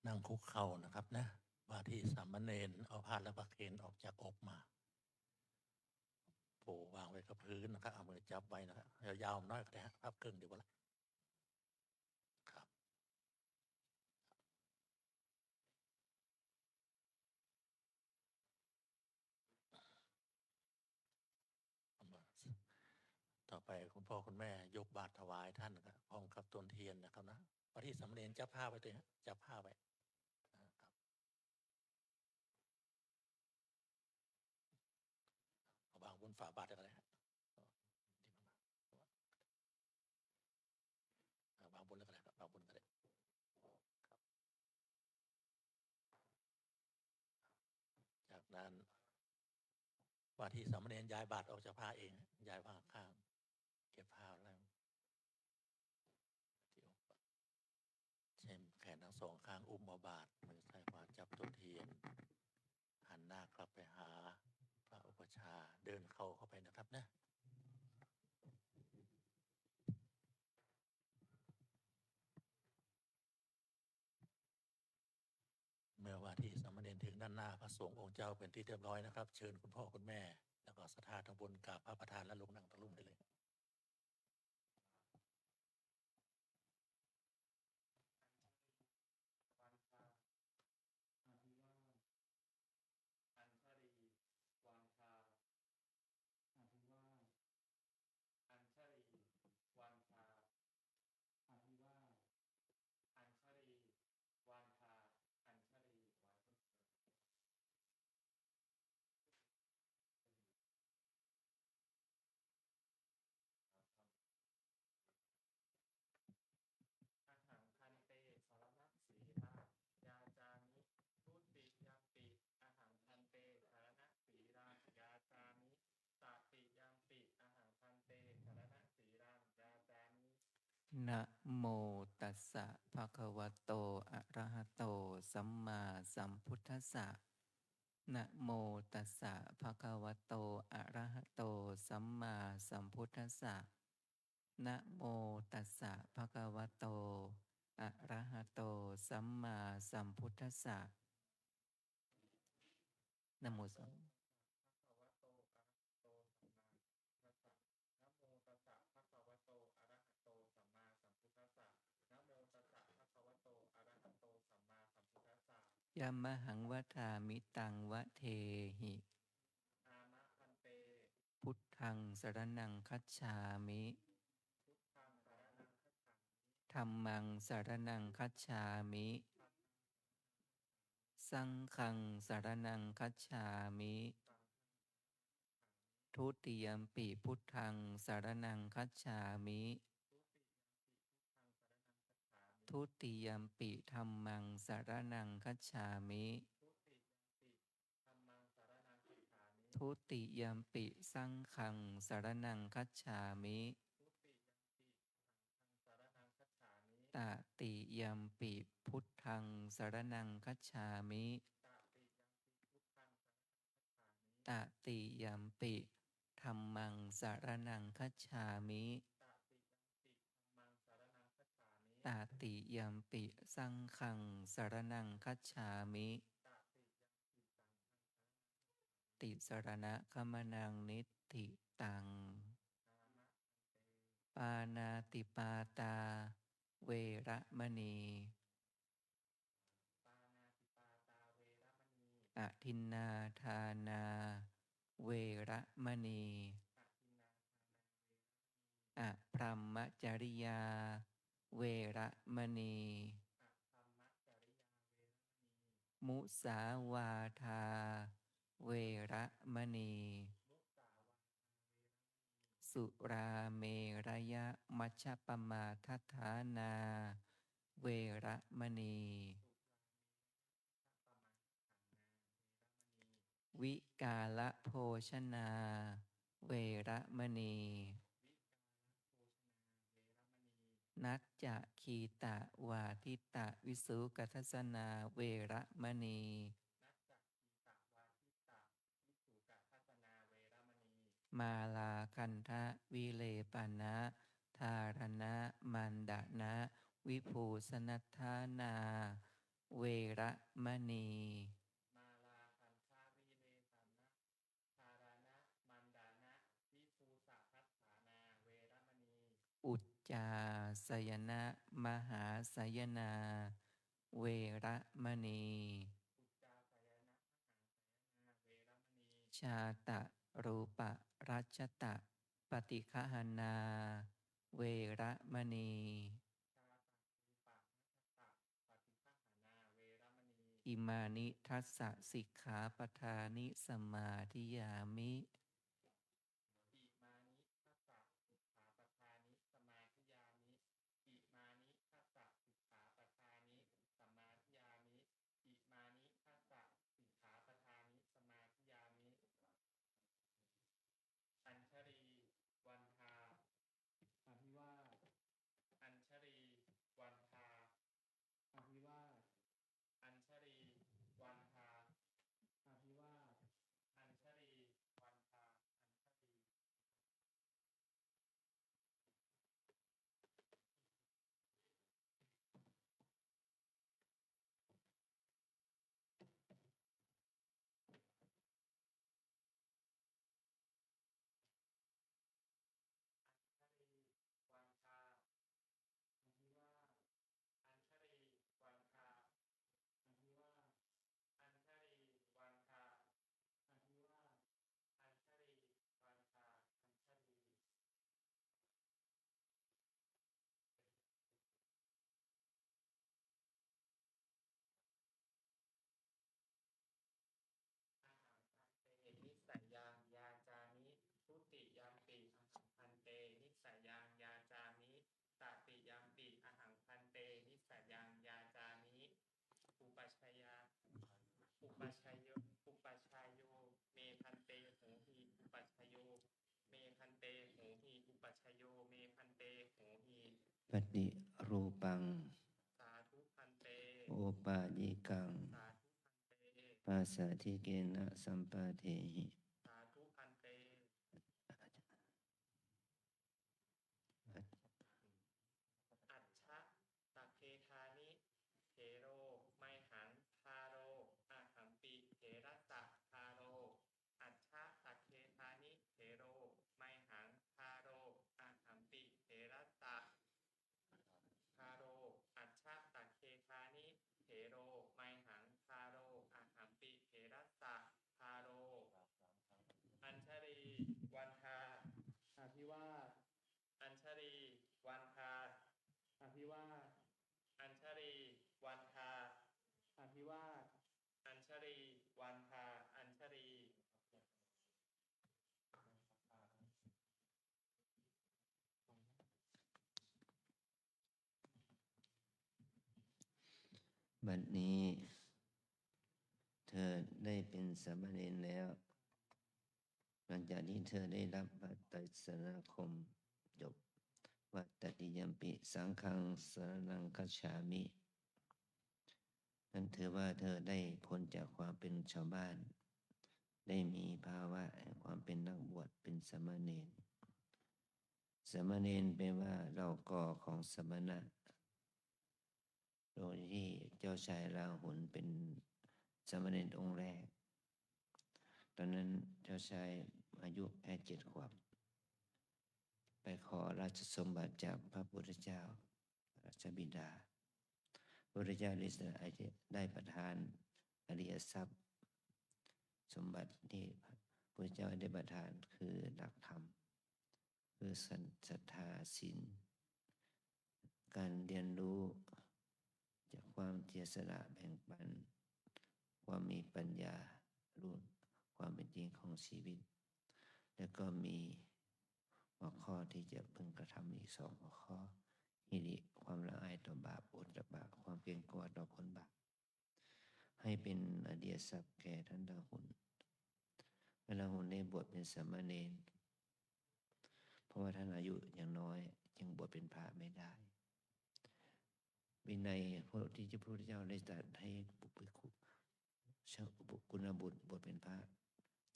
นั่งคุกเข่านะครับนะว่าที่สามเณรเอาผ้าและประเคนออกจากอกมาโผวางไว้กับพื้นนะครับเอามือจับไว้นะครับยาวๆน้อยก็ได้พับครึ่งดีกว่าละครับต่อไปคุณพ่อคุณแม่ยกบาตรถวายท่านนะครับพร้อมกับต้นเทียนนะครับนะว่าที่สามเณรจับผ้าไว้ตัวนี้จับผ้าไว้วางบนฝาบาตรอะไรฮะวางบนแล้วก็ได้ครับวางบนก็ได้จากนั้นว่าที่สามเณรย้ายบาตรออกจากผ้าเองย้ายผ้าข้างเก็บผ้าแล้วเช่นแขนทั้งสองข้างอุ้มเอาบาตรมือซ้ายขวาจับต้นเทียนหันหน้ากลับไปหาพระอุปชาเดินเข้าไปนะครับนะเมื่อว่าที่สามเณรถึงด้านหน้าพระสงฆ์องค์เจ้าเป็นที่เรียบร้อยนะครับเชิญคุณพ่อคุณแม่แล้วก็ศรัทธาทั้งบนกราบพระประธานและลงนั่งตะลุ่มได้เลยนะโมตัสสะภะคะวะโตอะระหะโตสัมมาสัมพุทธัสสะนะโมตัสสะภะคะวะโตอะระหะโตสัมมาสัมพุทธัสสะนะโมตัสสะภะคะวะโตอะระหะโตสัมมาสัมพุทธัสสะนะโมสัมยามหังวทามิตังวะเทหิพุทธังสรณังคัจฉามิ ธัมมังสรณังคัจฉามิ สังฆังสรณังคัจฉามิ ทุติยัมปิพุทธังสรณังคัจฉามิ ทุติยัมปิธัมมังสรณังคัจฉามิ ทุติยัมปิสังฆังสรณังคัจฉามิ ตติยัมปิพุทธังสรณังคัจฉามิ ตติยัมปิธัมมังสรณังคัจฉามิ ตติยัมปิสังฆังสรณังคัจฉามิ ติสรณะคัมมนังนิธิตัง ปานาติปาตาเวระมณี อทินนาทานาเวระมณี อพรหมจริยาเวระมณี มุสาวาทาเวระมณี สุราเมรยมัชฌปมาทัฏฐานาเวระมณี วิกาลโภชนาเวระมณี นัจจะคีตะวาทิตะวิสุกัทสนาเวระมณี มาลาคันทะวิเลปนะธารณะมันดานะวิภูสนัทธานาเวระมณี อุจจาสยนะมหาสยนาเวระมณี ชาตะรูปะรัชตะปฏิฆหนาเวระมณี อิมานิทัสสะสิกขาปทานิสมาธิยามิ อัญชรีวันทาอภิวาทอัญชรีวันทาอภิวาทอัญชรีวันทาอภิวาทอัญชรีวันทาอัญชรีวันทาอภิวาทอัญชรีวันทาอภิวาทอัญชรีวันทาอภิวาทอัญชรีวันทาอัญชรีอาหารพันเตนิสัยยังยาจามิทุติยัมปิอาหารพันเตนิสัยยังยาจามิตติยัมปิอาหารพันเตนิสัยยังยาจามิอุปัชฌายาอุปัชฌายโยอุปัชฌายโยเมพันเตโหหิอุปัชฌายโยเมพันเตโหหิอุปัชฌายโยเมพันเตโหหิ ปฏิรูปัง สาธุพันเต โอปาญิกัง สาธุพันเต ปัสสะทิเกนะสัมปะเทหิ สาธุพันเต อัจฉะตักเคทานิเทโรไมหังทาโรอาหังปิเถระสะทาโรอัจฉะตักเคทานิเทโรไมหังทาโรอาหังปิเถระสะทาโรอัจฉะตักเคทานิเทโรไมหังทาโรอาหังปิเถระสะทาโร บัดนี้เธอได้เป็นสามเณรแล้ว หลังจากที่เธอได้รับพระไตรสรณคมจบวัตตติยัมปิสังฆังสรณังคัจฉามินั้นถือว่าเธอได้พ้นจากความเป็นชาวบ้าน ได้มีภาวะแห่งความเป็นนักบวชเป็นสามเณรสามเณรแปลว่าเราก่อของสมณะโดยที่เจ้าชายราหุลเป็นสามเณรองค์แรก ตอนนั้นเจ้าชายอายุแค่7 ขวบไปขอราชสมบัติจากพระพุทธเจ้าราชบิดาพระพุทธเจ้าได้ประทานอริยทรัพย์สมบัติที่พระพุทธเจ้าได้ประทานคือหลักธรรมคือศรัทธาศีลการเรียนรู้จากความเสียสละแบ่งปันความมีปัญญารู้ความเป็นจริงของชีวิตแล้วก็มีหัวข้อที่จะพึงกระทำอีก2 หัวข้อฮิริความละอายต่อบาปโอตตปะความเกรงกลัวต่อผลบาปให้เป็นอริยทรัพย์แก่ท่านราหุลราหุลได้บวชเป็นสามเณรเพราะว่าท่านอายุยังน้อยยังบวชเป็นพระไม่ได้วินัยที่พระพุทธเจ้าได้ตรัสให้บุคคลกุณบุตรบวชเป็นพระ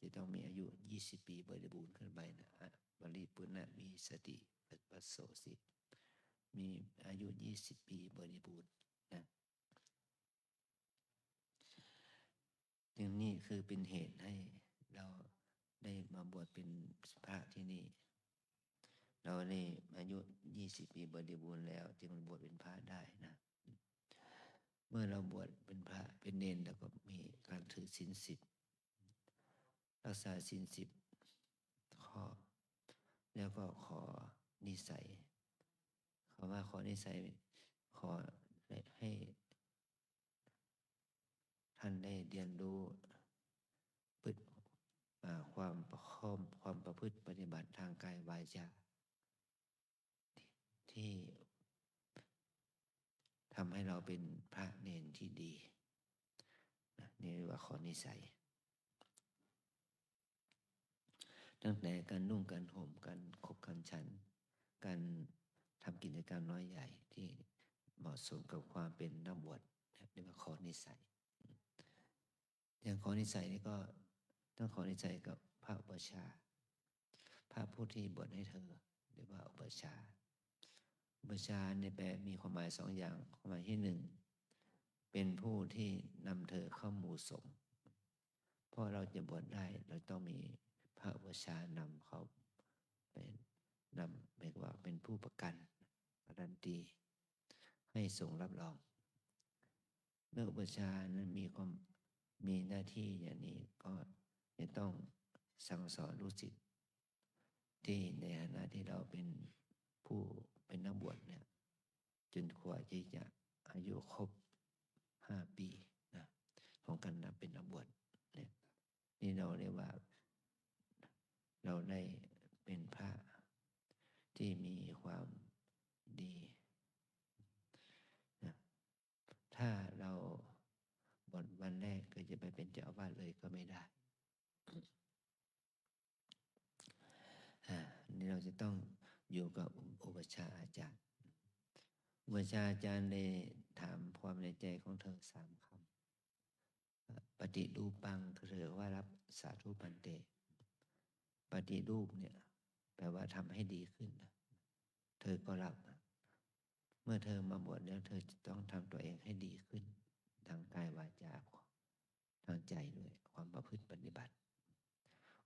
จะต้องมีอายุ20 ปีบริบูรณ์ขึ้นไปนะบริปุณณมีสติปัสโสสิมีอายุ20 ปีบริบูรณ์นะอย่างนี้คือเป็นเหตุให้เราได้มาบวชเป็นพระที่นี่เราได้อายุ20 ปีบริบูรณ์แล้วจึงบวชเป็นพระได้นะเมื่อเราบวชเป็นพระเป็นเณรแล้วก็มีการถือศีล 10รักษาศีล 10 ข้อแล้วก็ขอนิสัยขอนิสัยขอให้ท่านได้เรียนรู้ความประพฤติปฏิบัติทางกายวาจาที่ทำให้เราเป็นพระเณรที่ดีนะนี่เรียกว่าขอนิสัยตั้งแต่การนุ่งการห่มการคบการฉันการทำกิจกรรมน้อยใหญ่ที่เหมาะสมกับความเป็นนักบวชเรียกว่าขอนิสัยอย่างขอนิสัยนี่ก็ต้องขอนิสัยกับพระอุปัชฌาย์พระผู้ที่บวชให้เธอเรียกว่าอุปัชฌาย์อุปัชฌาย์ในแปลมีความหมาย2 อย่างความหมายที่ 1เป็นผู้ที่นำเธอเข้าหมู่สงฆ์เพราะเราจะบวชได้เราต้องมีพระอุปัชฌาย์นำเขาเป็นเรียกว่าเป็นผู้ประกันการันตีให้สงฆ์รับรองเมื่ออุปัชฌาย์นั้นมีหน้าที่อย่างนี้ก็จะต้องสั่งสอนลูกศิษย์ที่ในฐานะที่เราเป็นผู้เป็นนักบวชเนี่ยจนกว่าที่จะอายุครบ5 ปีนะของการนับเป็นนักบวชเนี่ยนี่เราเรียกว่าเราได้เป็นพระที่มีความดีนะถ้าเราบวชวันแรกก็จะไปเป็นเจ้าอาวาสเลยก็ไม่ได้นี่เราจะต้องอยู่กับอุปัชฌาย์อาจารย์อุปัชฌาย์อาจารย์ได้ถามความในใจของเธอ3 คำปฏิรูปังเธอว่ารับสาธุพันเตปฏิรูปเนี่ยแปลว่าทำให้ดีขึ้นนะเธอก็รับเมื่อเธอมาบวชแล้วเธอจะต้องทำตัวเองให้ดีขึ้นทางกายวาจาทางใจด้วยความประพฤติปฏิบัติ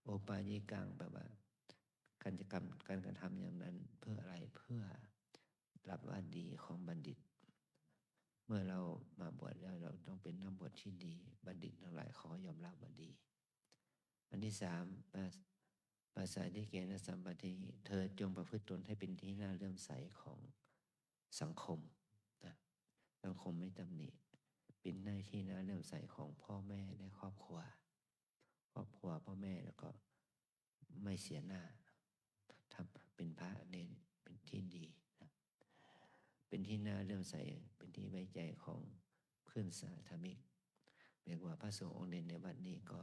โอปาญิกังแปลว่าการกระทำอย่างนั้นเพื่ออะไรเพื่อรับว่าดีของบัณฑิตเมื่อเรามาบวชแล้วเราต้องเป็นนักบวชที่ดีบัณฑิตทั้งหลายขอยอมรับว่าดีอันที่ 3ปาสาธิเกณสัมปติเธอจงประพฤติตนให้เป็นที่น่าเลื่อมใสของสังคมนะสังคมไม่ตำหนิเป็นหน้าที่น่าเลื่อมใสของพ่อแม่และครอบครัวพ่อแม่แล้วก็ไม่เสียหน้าทำเป็นพระเนรเป็นที่ดีนะเป็นที่น่าเลื่อมใสเป็นที่ไว้ใจของเ ขึ้นสาธมิกเรียกว่าพระสงฆ์องค์เด่นในวัดนี้ก็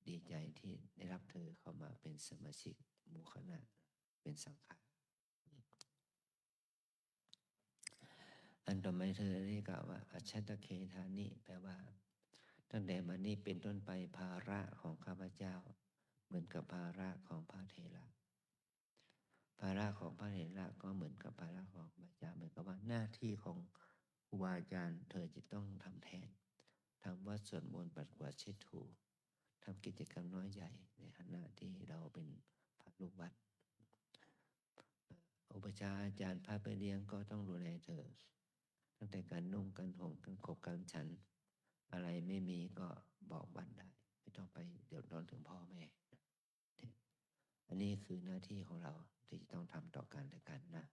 ดีใจที่ได้รับเธอเข้ามาเป็นสมาชิกหมู่คณะเป็นสังฆะอันต่อมาเธอได้กล่าวว่าอัชชตเคธานิแปลว่าตั้งแต่บัดนี้เป็นต้นไปภาระของข้าพเจ้าเหมือนกับภาระของพระเถระภาระของพระเถระก็เหมือนกับภาระของพระเจ้าเหมือนกับว่าหน้าที่ของครูบาอาจารย์เธอจะต้องทำแทนทำวัดสวดมนต์ปัดกวาดเช็ดถูทำกิจกรรมน้อยใหญ่ในขณะที่เราเป็นพระลูกวัดอุปชฌาย์อาจารย์พาไปเลี้ยงก็ต้องดูแลเธอตั้งแต่การนุ่งการห่มการขบการฉันอะไรไม่มีก็บอกบัตรได้ไม่ต้องไปเดือดร้อนถึงพ่อแม่อันนี้คือหน้าที่ของเราที่จะต้องทำต่อกันและกันนะ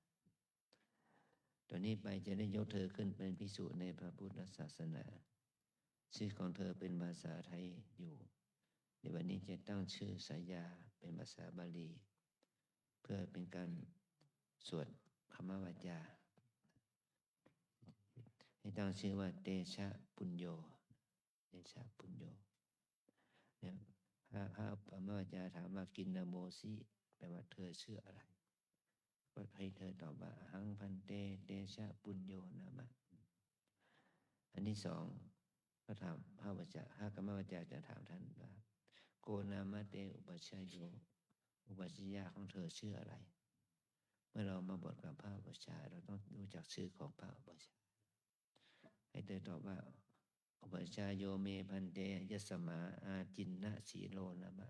ตอนนี้ไปจะได้ยกเธอขึ้นเป็นภิกษุในพระพุทธศาสนาชื่อของเธอเป็นภาษาไทยอยู่ในวันนี้จะตั้งชื่อสายาเป็นภาษาบาลีเพื่อเป็นการสวดธรรมวจาให้ตั้งชื่อว่าเตชะปุญโญเตชะปุญโญเนี่ยพระธรรมวจาถามว่ากินนาโมสิแปลว่าเธอชื่ออะไรก็ให้เธอตอบว่าหังพันเตเตชะปุญโญนามะอันที่สองก็ถามพระวจาพระกรรมวจาจะถามท่านว่าโกนามะเตอุปัชฌโยอุปัชฌยาของเธอชื่ออะไรเมื่อเรามาบวชกับพระอุปัชฌาย์เราต้องรู้จักชื่อของพระอุปัชฌาย์ให้เธอตอบว่าอุปัชฌายโยเมพันเตยัสสมาอาจินนะสีโลนามะ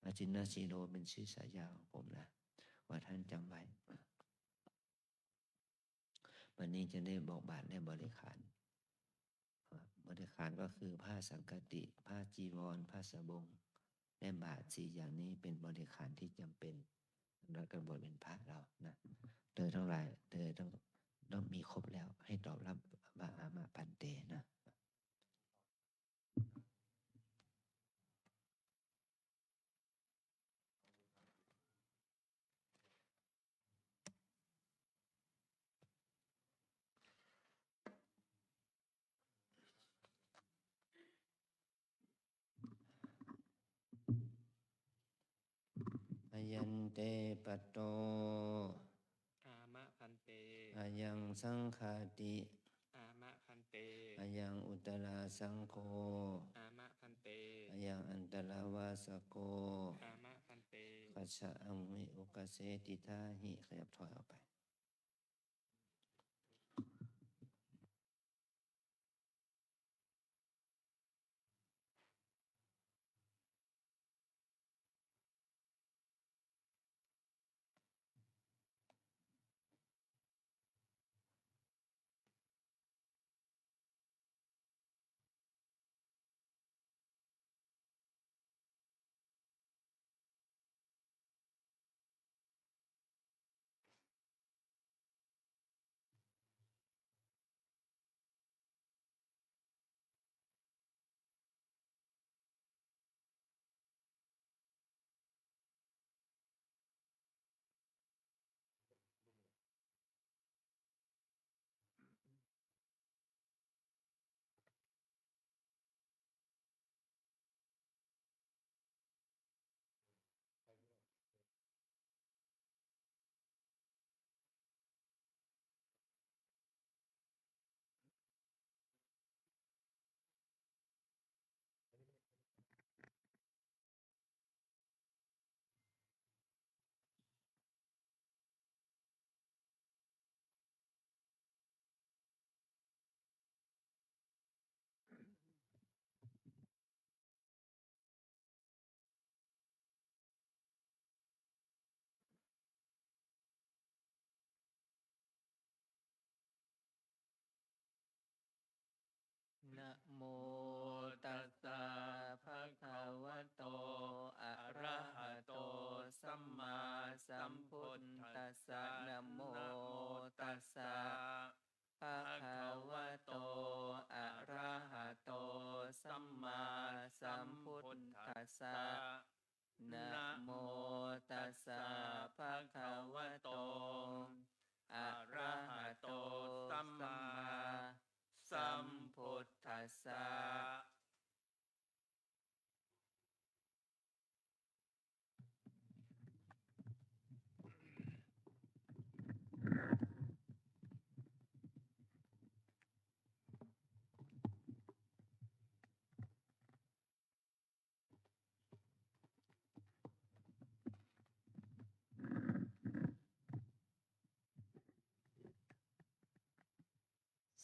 อาจินนะสีโลเป็นชื่อสายาของผมนะว่าท่านจำไว้วันนี้จะได้บอกบาตรและบริขารบริขารก็คือผ้าสังฆติผ้าจีวรผ้าสบงและบาตร4อย่างนี้เป็นบริขารที่จำเป็นสำหรับการบวชเป็นพระเรานะเธอทั้งหลายเธอต้องมีครบแล้วให้ตอบรับว่าอามาพันเตนะอายันเตปัตโต อามะพันเต อายังสังฆาติ อามะพันเต อายังอุตตราสังโฆ อามะพันเต อายังอันตราวาสโก อามะพันเต คัจฉะอังวิอุกเสติทาหิขยับถอยออกไปนะโมตัสสะภะคะวะโตอะระหะโตสัมมาสัมพุทธัสสะนะโมตัสสะภะคะวะโตอะระหะโตสัมมาสัมพุทธัสสะนะโมตัสสะภะคะวะโตอะระหะโตสัมมาสัมพุ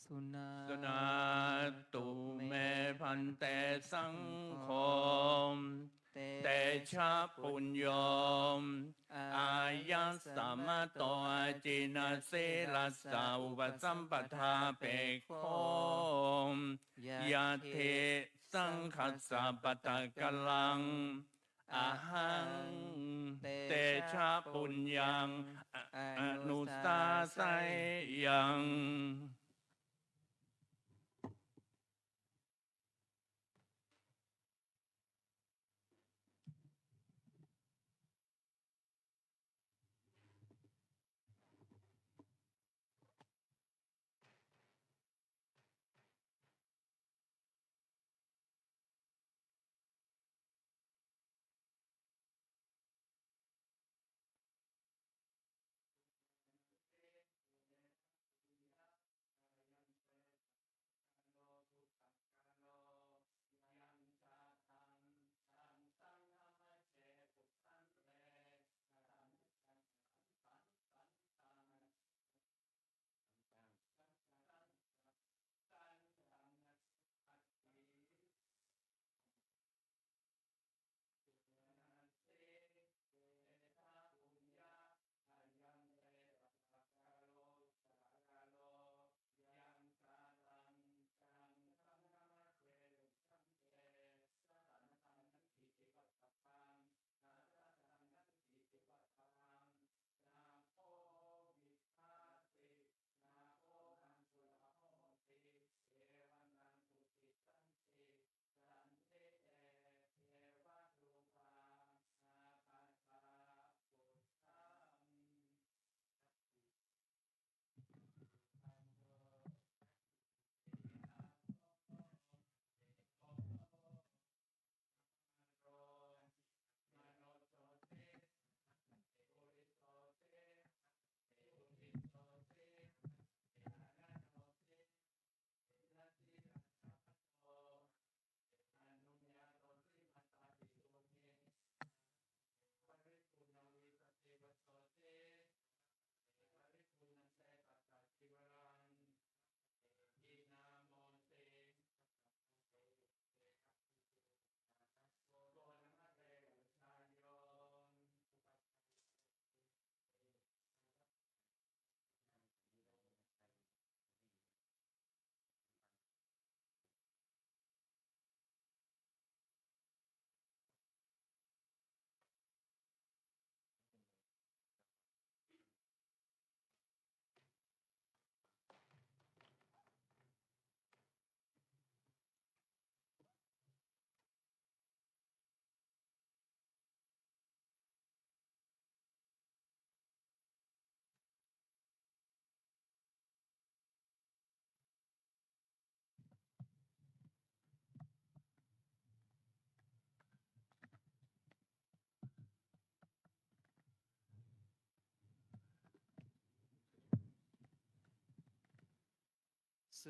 สุนา สุนาตุเมพันเตสังโฆเตชะปุญโยอายัสสมะโตอาจินาสิลัสสะอุปสัมปทาเปโคยะเทสังคัสสะปะตะกะลังอะหังเตชะปุญญังอนุสาสะยัง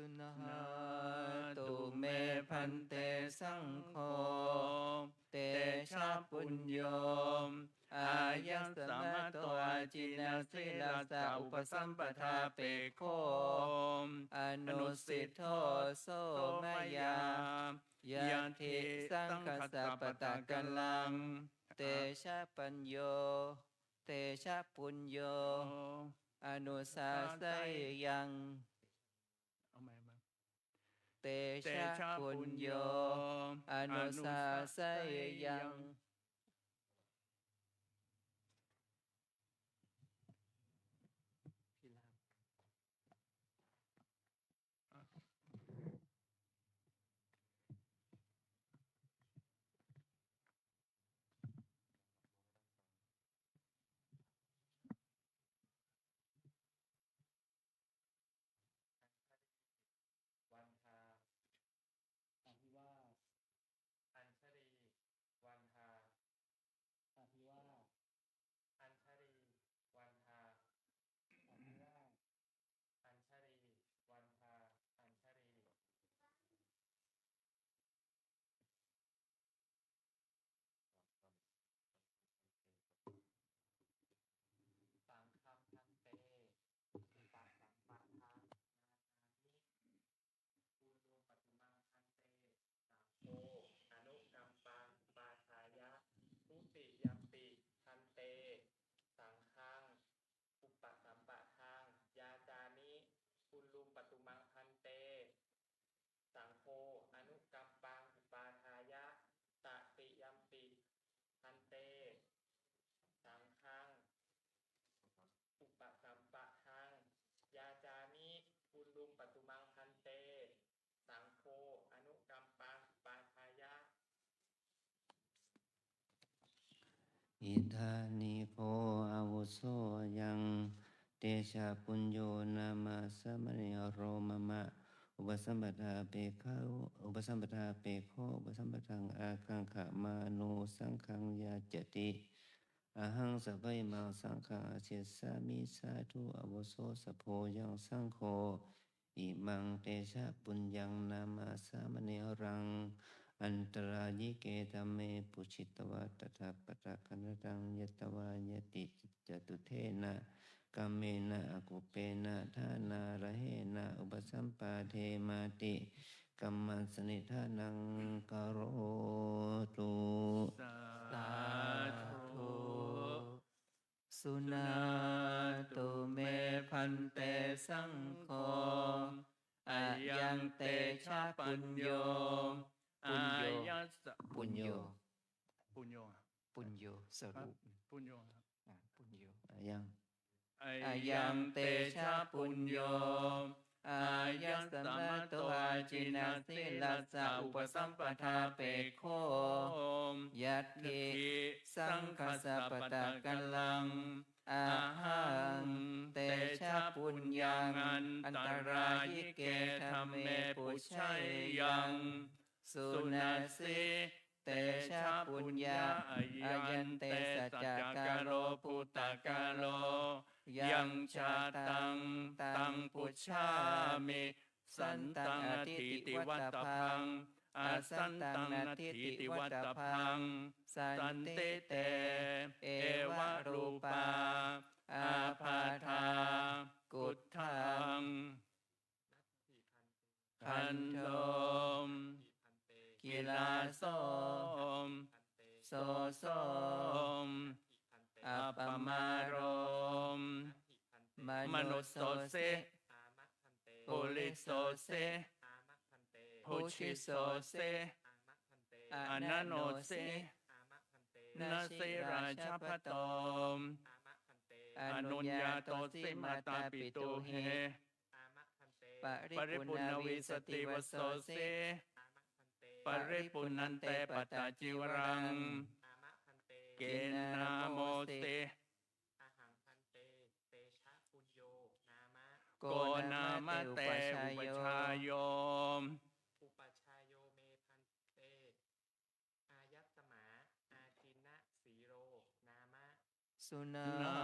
สุนาตุเมพันเตสังโฆเตชะปุญโยอายัสสมะโตอาจินาสิลัสสะอุปสัมปทาเปโคอนุสิทโธโสมยายะทิสังคัสสะปะตะกะลังเตชะปัญโยเตชะปุญโยอนุสาสะยัง เอาใหม่มา เตชะปุญโยอนุสาสะยังพิลาภ วันทาอภิวาสอัญชลีวันทา ธานิโพอาวุโสยังเตชะปุญโยนามาสมณีโรมะมะอุปสัมปทาเปขะอุปสัมปทาเปโคอุปสัมปทังอาคังขะมานุสังขังยาจติอหังสัพพะอิมังสังฆังอาเชสามิสาธุอาวุโสสัพโพยังสังโฆอิมังเตชะปุญญังนามาสมณีรังอันตรายิเกตัมเมปุชิตวะตถาปตะคันตังยตวายติจตุเทนะกัมเมนะอกุเปนะทานาระเหนะอุปสัมปาเทมาติกัมมัสนิทานังกโรตุ สาธุ สุนาตุเมพันเตสังโฆอายังเตชะปุญโย อายัสสะ ปุญโย ปุญโย ปุญโยสรุป ปุญโยครับ ปุญโยอายัง อายังเตชะปุญโยอายัสสะมะโตอาจินาสิลัสสะอุปสัมปทาเปโค ยัตถิสังฆสัพพตะกัลลังอาหังเตชะปุญญังอันตรายิเกธรรมเมปุชัยยังสุนัสสิเตชะปุญญาอายันเตสัจจกาโลปุตตะกาโลยังชาตังตังปุชชามิสันตังอธิติวัตตพังอาสันตังนาทิติวัตตพังสันติเตเอวะรูปาอาภาธากุฏทังคันโทมกิลาโสมโสโสมอัปปมารมมนุสโสเสปุริโสเสพุชิโสเสอนันโนเสนาเสราชพโตมอนุญญาโตสิมาตาปิตุเหปริปุณวิสติวโสเสปริปุณันเตปตาจิวรังเกนาโมเต อาหังพันเตเตชะปุญโยนามะ โกนามะเตอุปชายโยม อุปชายโยเมพันเต อายัตสมาอาจินะสีโร นามะ สุนา นา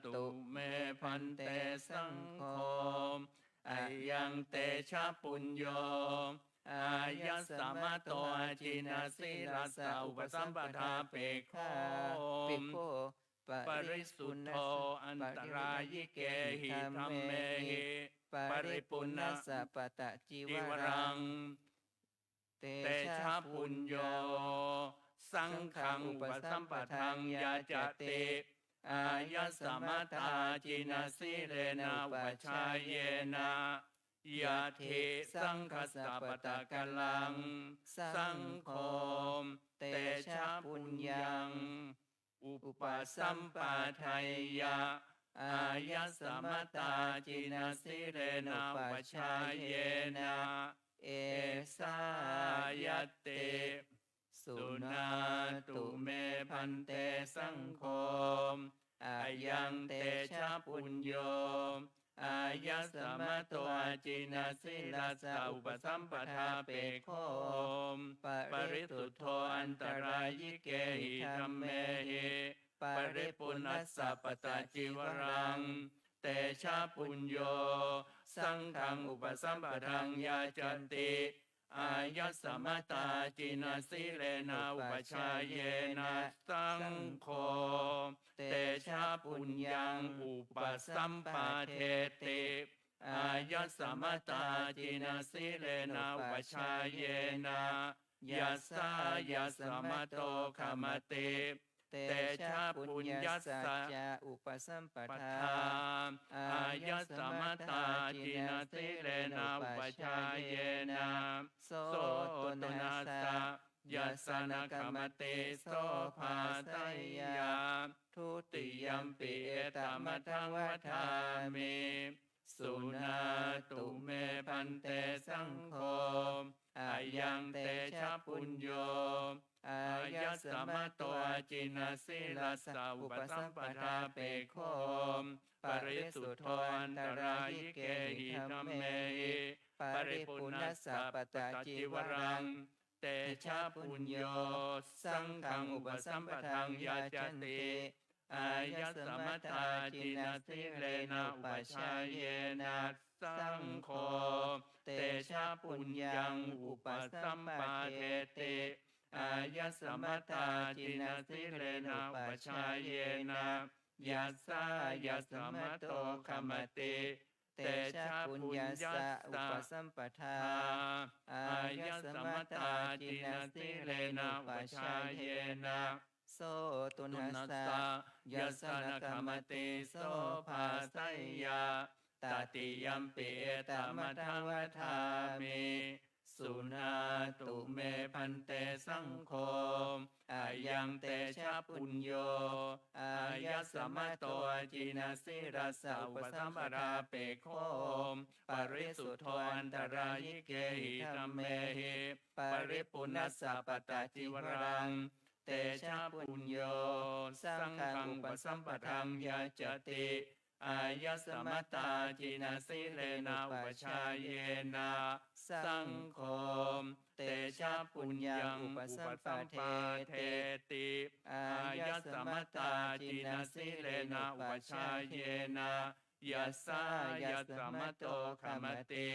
ตุเมพันเตสังโฆอายังเตชะปุญโยอายัสสะมะโตอาจินาสิลัสสะอุปสัมปทาเปโค ปิโค ปริสุทโธอันตรายิเกหิธัมเมหิปริปุณ นัสสะปตะจิ จิ ว ว รั รั ง ง เต เตชะปุญโยสังขังอุปสัมปทังยาจติอายัสสะมะตาจินาสิเรนะอุปชายเยนะยะทิสังฆสัพพตะกัลลังสังโฆเตชะปุญญังอุปสัมปาทัยยะอายัสสะมะตาจินาสิเรนะอุปชายเยนะเอ สายเตสุนาตุเมพันเตสังโฆอายังเตชะปุญโยอายัสสะมะโตอาจินาสิลัสสะอุปสัมปทาเปโคมปริสุทโธอันตรายิเกหิธัมเมหิปริปุณัสสะปตาจิวรังเตชะปุญโยสังฆังอุปสัมปทังยาจติอายัสสะมะตาจินาสิเลนะอุปชายเยนะสังโฆเตชะปุญญังอุปสัมปาเทติอายัสสะมะตาจินาสิเลนะอุปชายเยนะยัสสะยัสสะมะโตขมติเตชะปุญญัสสะ จะอุปสัมป ป ทา ทาอายัสสมตาจินาสิเรนะอุปชายเยนะโสตุนาสะยัสสนะกมติโสภาสยาทุติยัมปิเอตมะทังวัฏามิสุนาตุเมพันเตสังโฆ อายังเตชะปุญโยอายะสมะโตอาจินาสิลาสาอุปสัมปทาเปโคมปริสุทธอันตรายิเกหิธัมเมหิปริปุณัสสะปตจิวรังเตชะปุญโยสังฆังอุปสัมปทังยาจติอายะสมทาจินาสิเลนะอุปชายเยนะสังโฆเตชะปุญญังอุปสัมปะเทติอายะสมทาจินาสิเลนะอุปชายเยนะยัสสะยัสสมโตขมติเตชะปุญญาสะอุปสัมปทาอายะสมตาจินาสิเลนะอุปชายเยนะโสตุนัสสะยัสสะนะขมติโสภาสัยยาตติยัมปิเอตมะทังวทามิสุนาตุเมพันเตสังโฆอายังเตชะปุญโยอายะสมะโตจินาสิรัสสะอุปสัมปทาเปโคมปริสุทธอันตรายิเกหิธัมเมหิปริปุณัสสะปตจิวรังเตชะปุญโยสังฆังอุปสัมปทังยาจติอายะสมตาจินาสิเลนะอุปชายเยนะสังโฆเตชะปุญญังอุปสัมปะเทติอายะสมตาจินาสิเลนะอุปชายเยนะยัสสะยัสสมโตขมติ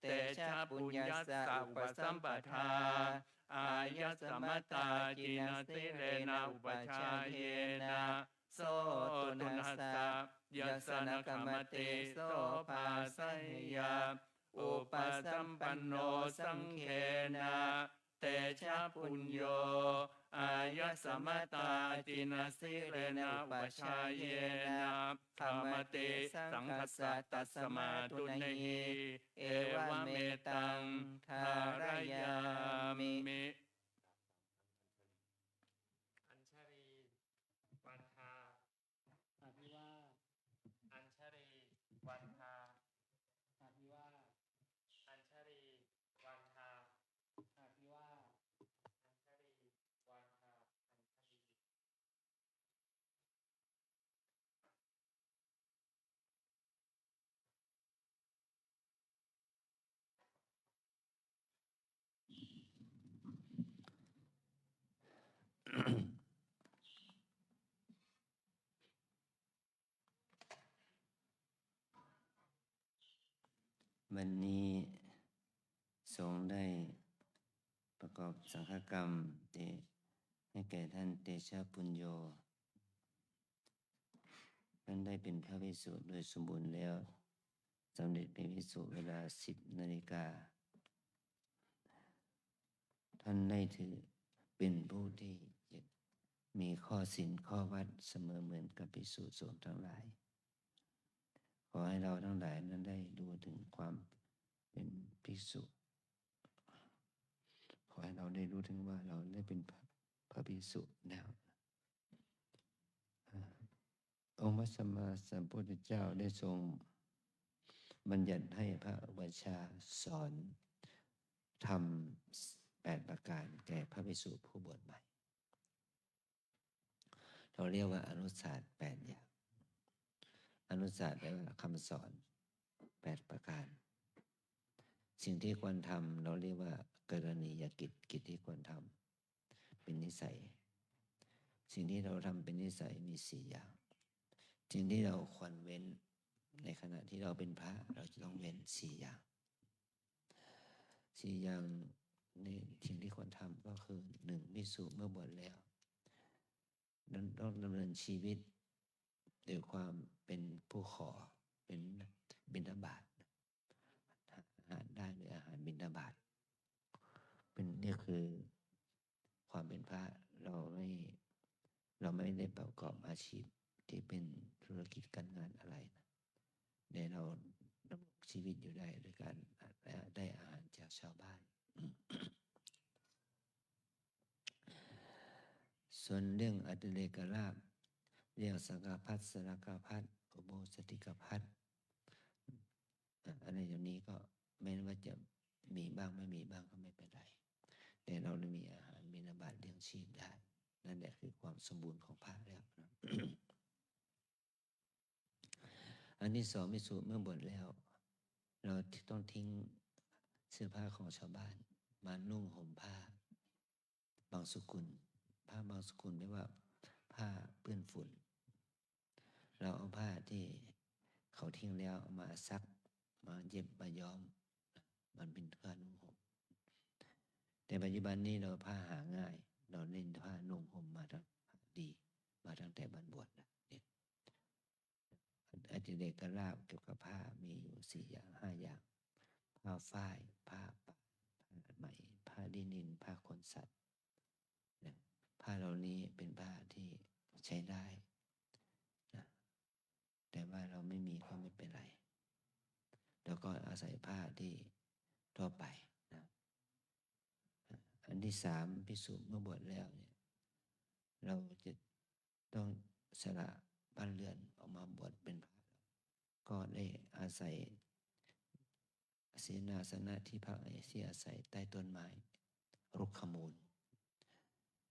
เตชะปุญญัสสะอุปสัมปทาอายะสมตาจินาสิเลนะอุปชายเยนะโสตุนัสสะยัสสะนะขมติโสภาสัยยาอุปสัมปันโนสังเขนะเตชะปุญโยอายะสมตาจินาสิเลนะอุปชายเยนะขมติสังคัสสะตัสสมาตุเนหิเอวะเมตังทารยามิ อัญชรีวันทาอภิวาอัญชรีวันทาอภิวาอัญชรีวันทาอภิวาอัญชรีวันทาอัญชรีวันนี้สงฆ์ได้ประกอบสังฆกรรมให้แก่ท่านเตชะปุญโยท่านได้เป็นพระภิกษุโดยสมบูรณ์แล้วสำเร็จเป็นภิกษุเวลา10 นาฬิกาท่านได้ถือเป็นผู้ที่มีข้อศีลข้อวัดเสมอเหมือนกับภิกษุสงฆ์ทั้งหลายขอให้เราทั้งหลายนั้นได้รู้ถึงความเป็นภิกษุขอให้เราได้รู้ถึงว่าเราได้เป็นพระภิกษุแล้วองค์พระสัมมาสัมพุทธเจ้าได้ทรงบัญญัติให้พระอุปัชฌาย์สอนธรรม8 ประการแก่พระภิกษุผู้บวชใหม่เราเรียกว่าอนุศาสตร์8 อย่างอนุศาสตร์แปลว่าคำสอน8 ประการสิ่งที่ควรทำเราเรียกว่ากรณียกิจกิจที่ควรทำเป็นนิสัยสิ่งที่เราทำเป็นนิสัยมี4 อย่างสิ่งที่เราควรเว้นในขณะที่เราเป็นพระเราจะต้องเว้น4 อย่าง4 อย่างนี่สิ่งที่ควรทำก็คือ1ภิกษุเมื่อบวชแล้วต้องดำเนินชีวิตด้วยความเป็นผู้ขอเป็นบิณฑบาตอาหารได้หรืออาหารบิณฑบาตเป็นนี่คือความเป็นพระเราไม่ได้ประกอบอาชีพที่เป็นธุรกิจการงานอะไรนะแต่เราดำรงชีวิตอยู่ได้ด้วยการได้อาหารจากชาวบ้าน ส่วนเรื่องอดิเรกลาภเรียกสังฆพัสสรกพัสอุโบสถิกพัสอะไรอย่างนี้ก็ไม่ว่าจะ มีบ้างไม่มีบ้างก็ไม่เป็นไรแต่เราได้มีอาหารบิณฑบาตเลี้ยงชีพได้นั่นแหละคือความสมบูรณ์ของพระแล้วนะ อันที่สองภิกษุเมื่อบวชแล้ว เราต้องทิ้งเสื้อผ้าของชาวบ้านมานุ่งห่มผ้าบางสกุลผ้าบางสกุลไม่ว่าผ้าเปื้อนฝุ่น เราเอาผ้าที่เขาทิ้งแล้วเอามาซักมาเย็บมาย้อมมันเป็นผ้านุ่งห่มแต่ปัจจุบันนี้เราผ้าหาง่าย เราเน้นผ้านุ่งห่มมาตั้งดีมาตั้งแต่บรรบวชนะเนี่ยอธิเดกลาภเกี่ยวกับผ้ามีอยู่4 อย่าง 5 อย่างผ้าฝ้ายผ้าป่าผ้าไหมผ้าลินินผ้าขนสัตว์นะผ้าเหล่านี้เป็นผ้าที่ใช้ได้นะแต่ว่าเราไม่มีก็ไม่เป็นไรแล้วก็อาศัยผ้าที่ทั่วไปนะอันที่3ภิกษุเมื่อบวชแล้วเนี่ยเราจะต้องสละบ้านเรือนออกมาบวชเป็นพระก็ได้อาศัยเสนาสนะที่พักที่อาศัยใต้ต้นไม้รุกขมูล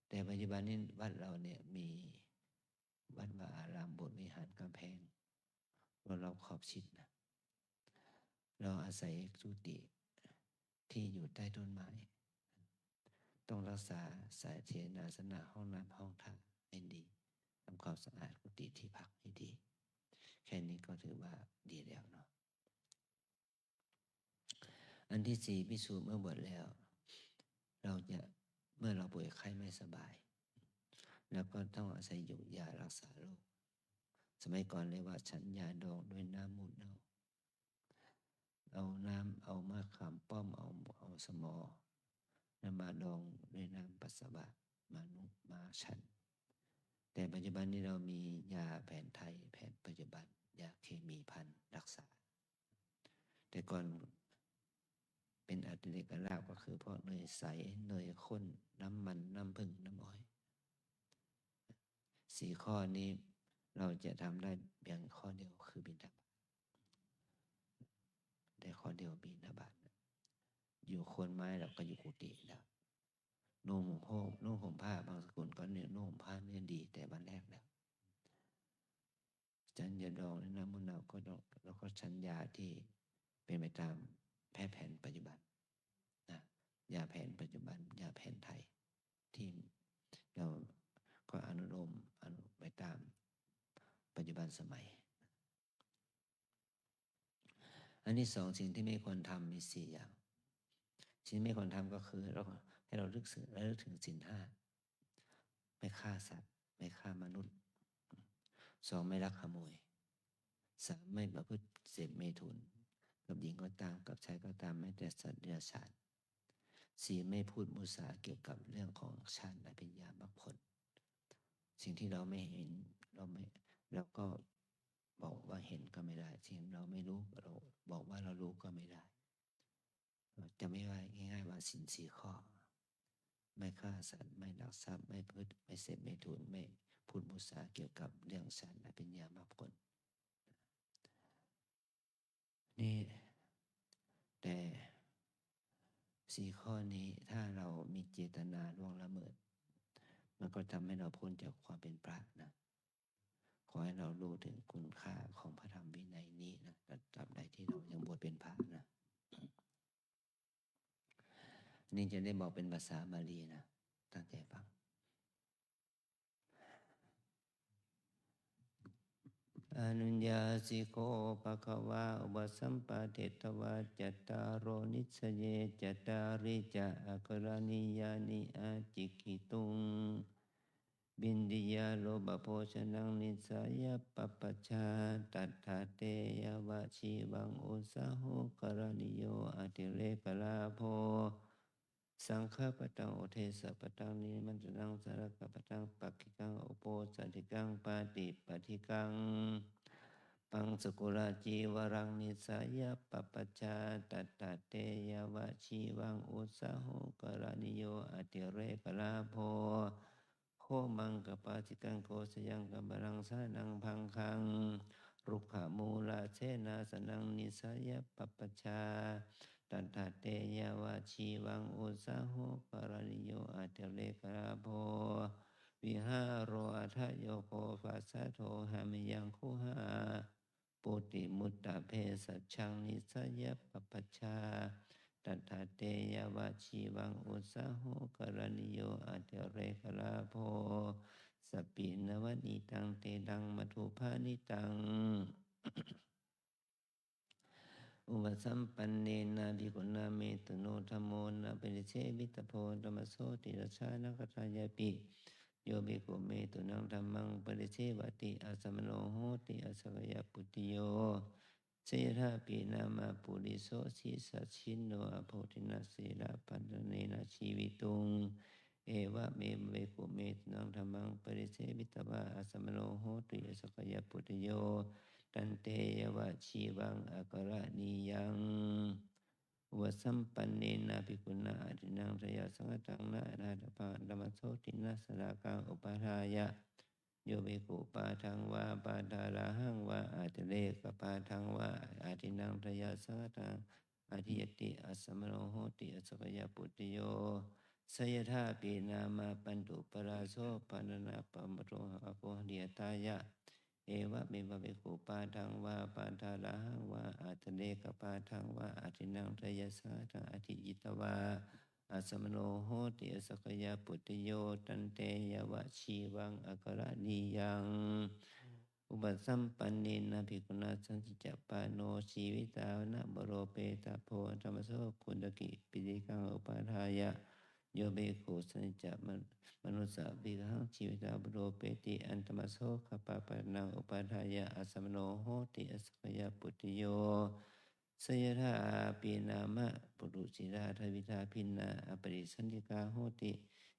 แต่ปัจจุบันนี้วัดเราเนี่ยมีวัดวาอารามโบสถ์วิหารกำแพงเราขอบชิดนะเราอาศัยกุฏิที่อยู่ใต้ต้นไม้ต้องรักษาสายเสนาสนะห้องน้ำห้องท่าให้ดีทำความสะอาดกุฏิที่พักให้ดีแค่นี้ก็ถือว่าดีแล้วเนาะอันที่4ภิกษุเมื่อบวชแล้วเราจะเมื่อเราป่วยไข้ไม่สบายแล้วก็ต้องอาศัยยุกยารักษาโรคสมัยก่อนเรียกว่าฉันยาดองด้วยน้ำมูดเน่าเอามะขามป้อมเอาสมอมาดองด้วยน้ำปัสสาวะมาฉันแต่ปัจจุบันนี้เรามียาแผนไทยแผนปัจจุบันยาเคมีพันรักษาแต่ก่อนเป็นอัตเอกลาภก็คือพวกเนยใสเนยข้นน้ำมันน้ำผึ้งน้ำอ้อย4 ข้อนี้เราจะทำได้เพียงข้อเดียวคือบิณฑบาตได้ข้อเดียวบิณฑบาตอยู่โคนไม้เราก็อยู่กุฏิแล้วนุ่งห่มผ้าบางสกุลก็เนี่ยนุ่งห่มผ้าเนี่ยดีแต่วันแรกแล้วฉันยาดองในน้ำมูดเน่าก็ต้องแล้วก็ฉันยาที่เป็นไปตามแพทย์แผนปัจจุบันนะยาแผนปัจจุบันยาแผนไทยที่เราก็อนุโลมไปตามปัจจุบันสมัยอันที่2สิ่งที่ไม่ควรทำมี4 อย่างสิ่งไม่ควรทำก็คือให้เราลึกถึงศีล 5ไม่ฆ่าสัตว์ไม่ฆ่ามนุษย์2ไม่ลักขโมย3ไม่ประพฤติเสพเมถุนกับหญิงก็ตามกับชายก็ตามแม้แต่สัตว์เดรัจฉาน4ไม่พูดมุสาเกี่ยวกับเรื่องของฌานอภิญญามรรคผลสิ่งที่เราไม่เห็นเราก็บอกว่าเห็นก็ไม่ได้สิ่งเราไม่รู้เราบอกว่าเรารู้ก็ไม่ได้จะไม่ว่าง่ายๆว่าศีล4 ข้อไม่ฆ่าสัตว์ไม่ลักทรัพย์ไม่พูดไม่เสพเมถุนไม่พูดมุสาเกี่ยวกับเรื่องฌานอภิญญามรรคผลนี่แต่4 ข้อนี้ถ้าเรามีเจตนาล่วงละเมิดมันก็ทำให้เราพ้นจากความเป็นพระนะขอให้เรารู้ถึงคุณค่าของพระธรรมวินัยนี้นะตราบใดที่เรายังบวชเป็นพระนะนี่จะได้บอกเป็นภาษาบาลีนะตั้งใจฟังอนุญญาสิโกภควาอุปสัมปะเทตวาจัตตารโรนิสเยจัตตาริจะอัครณียานิอาจิกิตุงบินดิยาโลบโภชนังนิสายะปปชาตัทธาเตยวะชีวังอุสาหุกรณิโยอติเรกลาโภสังฆปตังโอเทสปตังนิมันตนังสารกปตังปักขิกังอุโปสติกังปาติปฏิกังปังสกุลาจีวรังนิสายะปปชาตัตตาเตยวะชีวังอุสาหุกรณิโยอติเรกลาโภโคมังกปาติกังโคสยังกับบาลังสานังพังคังรุกขมูลาเสนาสนังนิสายะปปชา ตัทธะเตยวะชีวังอุสาโหกรณิโยอัตเลกราโภวิหารโรอัทโยโกปัสสะโทหามยังคุหาปุติมุตตะเพสัชชังนิสยปปชชาตัทธะเตยวะชีวังอุสาโหกรณิโยอัตเลกราโภสปินวนิตังเตดังมัทุภานิตัง อุปสัมปันเนนะภิกขุนาเมตโนธัมโมนะปริเชวิตโพธรรมโสติรัชฌานคทายาปิโยภิกขุเมตุนังธัมมังปริเชวติอาสมโนโหติอาสกยปุตติโยเสยทาปีนามาปุริโสสิสัชชินโนอโพธินัสสีลาปันเนนะชีวิตุงเอวะเมเวกุเมตุนังธัมมังปริเชวิตวะอาสมโนโหติอาสกยปุตติโยตันเตยวะชีวังอักระนียังวสัมปันเนนะภิกขุนาอทินังทยาสังฆตังนะราธพังธรรมโสตินะสรากังอุปาทายะโยภิกขุปาทังวาปาทาราหังวาอาติเลกปาทังวาอาทินังทยาสังฆตังอาทิยติอัสสมโนโหติอสกยปุตติโยสยถาปีนามาปันตุปราโสปันนาปมโรหะโพเดียตายะเอวะเมวะเวกุปาทังวาปาทาราหังวาอาทะเลกปาทังวาอาทินังทยสาทังอธิยิตวาอาสมโนโหติอสกยปุตติโยตันเตยวะชีวังอักระนียังอุปสัมปันเนนะภิกขุนาสันติจปาโนชีวิตานะบโรเปตาโพธรรมโสกุณฑกิปิริกังอุปาทายะโยเบกุสันติจมนุสสะภิกขังชีวิตาบโรเปติอันตมโสขปาปะนังอุปาทายะอาสมโนโหติอสกยปุตติโยสยถาปีนามะปุรุจิราทวิทาพินนาอปริสันติกาโหติ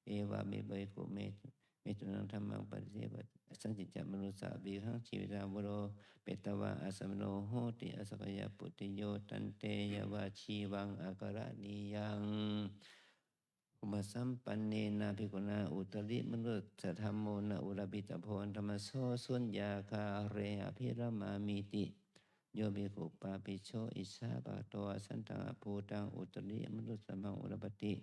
เอวะเมเบกุเมตุนังธัมมังปริเสวะสันติจมนุสสะภิกขังชีวิตาบโรเปตวะอาสมโนโหติอสกยปุตติโยตันเตยวะชีวังอักระนียังอุปสัมปันเนนะภิกขุนาอุตริมนุสสธรรมโมนะอุรบิตโพธรรมโสสุญญาคาเรอภิรมามิติโยภิกขุปาปิโชอิสาปะโตสันตังอภูตังอุตริมนุสสมังอุรปติ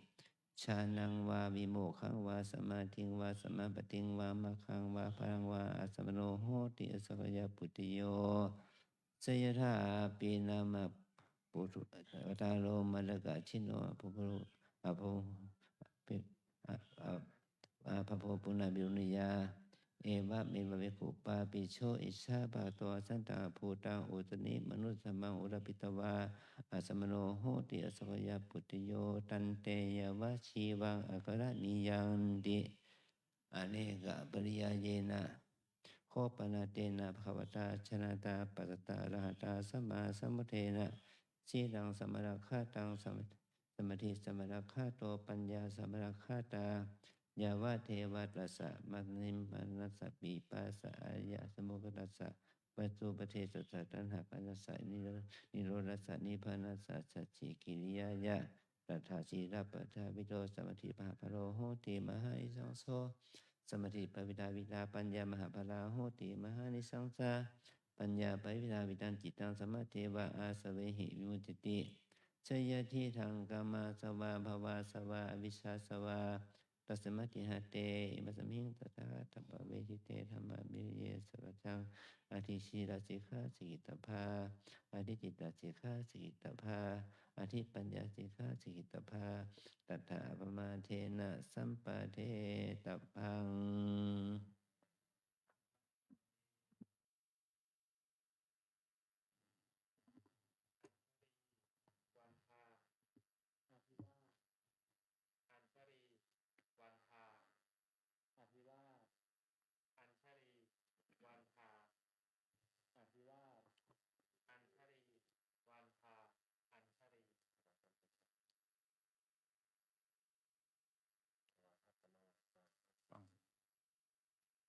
ชานังวาวิโมขังวาสมาธิงวาสมาปฏิงวามะขังวาพลังวาอาสมโนโหติอสกยปุตติโยสยถาปีนามะปุถุตาโลมะละกะชิโนภุภุอภุพระโพปุณณบิรุณิยาเอวะเมวะเวกุปาปิโชอิชาปะโตสันตาภูตังอุตนิมนุสสมังอุรปิตวาอาสมโนโหติอสกยปุตติโยตันเตยวะชีวังอักระนิยังติอเนกะปริยาเยนะโคปนาเตนะภควตาชนะตาปัสสตาระหตาสัมมาสัมพุทเทนะสีดังสมรักขาตังสมาธิสมรักขาโตปัญญาสมรักขาตายาวะเทวะตัสสะมันิมปันนัสสะปีปาสะอายะสมุปตัสสะปัจจุปเทสัสสะตัณหาปัสสะนิโรธัสสะนิพพานัสสะสัจฉิกิริยายะตัทธาสีรัปปทาวิโตสมาธิปหาพโรโหติมหานิสังโสสมาธิปวิดาวิดาปัญญามหาภลาโหติมหานิสังสาปัญญาปวิดาวิดันจิตังสมาเทวะอาสเวหิวิมุตติชยทิทังกามาสวาภวาสวาอวิชชาสวาตัสมัติหะเตมัสมิงตถาตัปปะเวทิเตธรรมะวิริเยสวัจังอธิชีรสิกขาสิกิตภาอธิจิตตสิกขาสิกิตภาอธิปัญญาสิกขาสิกิตภาตัทธาปมาเทนะสัมปะเทตพังวันทาอภิวาทอัญชรีวันทาอภิวาทอัญชรีวันทาอภิวาทอัญชรีวันทาอัญชรี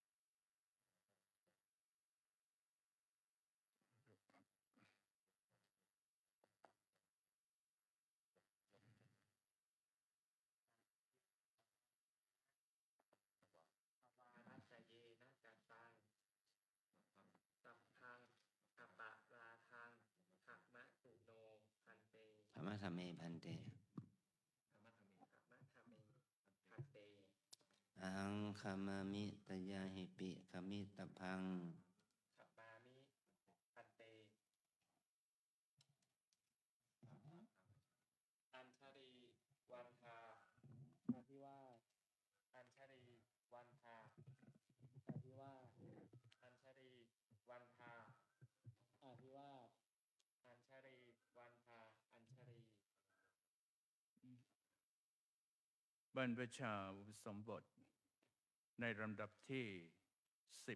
ธรรมเมพันเต พันเต อังคามามิตยาหิปิขมิตพัง ขับมามิพันเต อัญชรีวันทาอภิวาสอัญชรีวันทาอภิวาสอัญชรีวันทาอภิวาสอัญชรีวันทาอัญชรี บรรพชาอุปสมบทในลำดับที่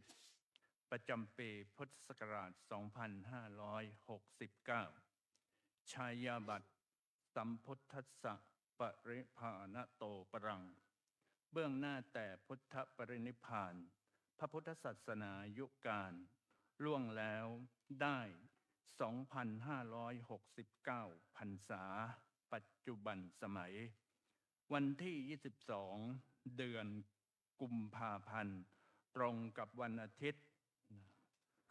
10 ประจำปีพุทธศักราช 2569 ชายาบัตรสัมพุทธัสสะปริภานโตปรัง เบื้องหน้าแต่พุทธปรินิพพาน พระพุทธศาสนายุคการล่วงแล้วได้ 2,569 พรรษาปัจจุบันสมัย วันที่ 22 เดือนกุมภาพันธ์ ตรงกับวันอาทิตย์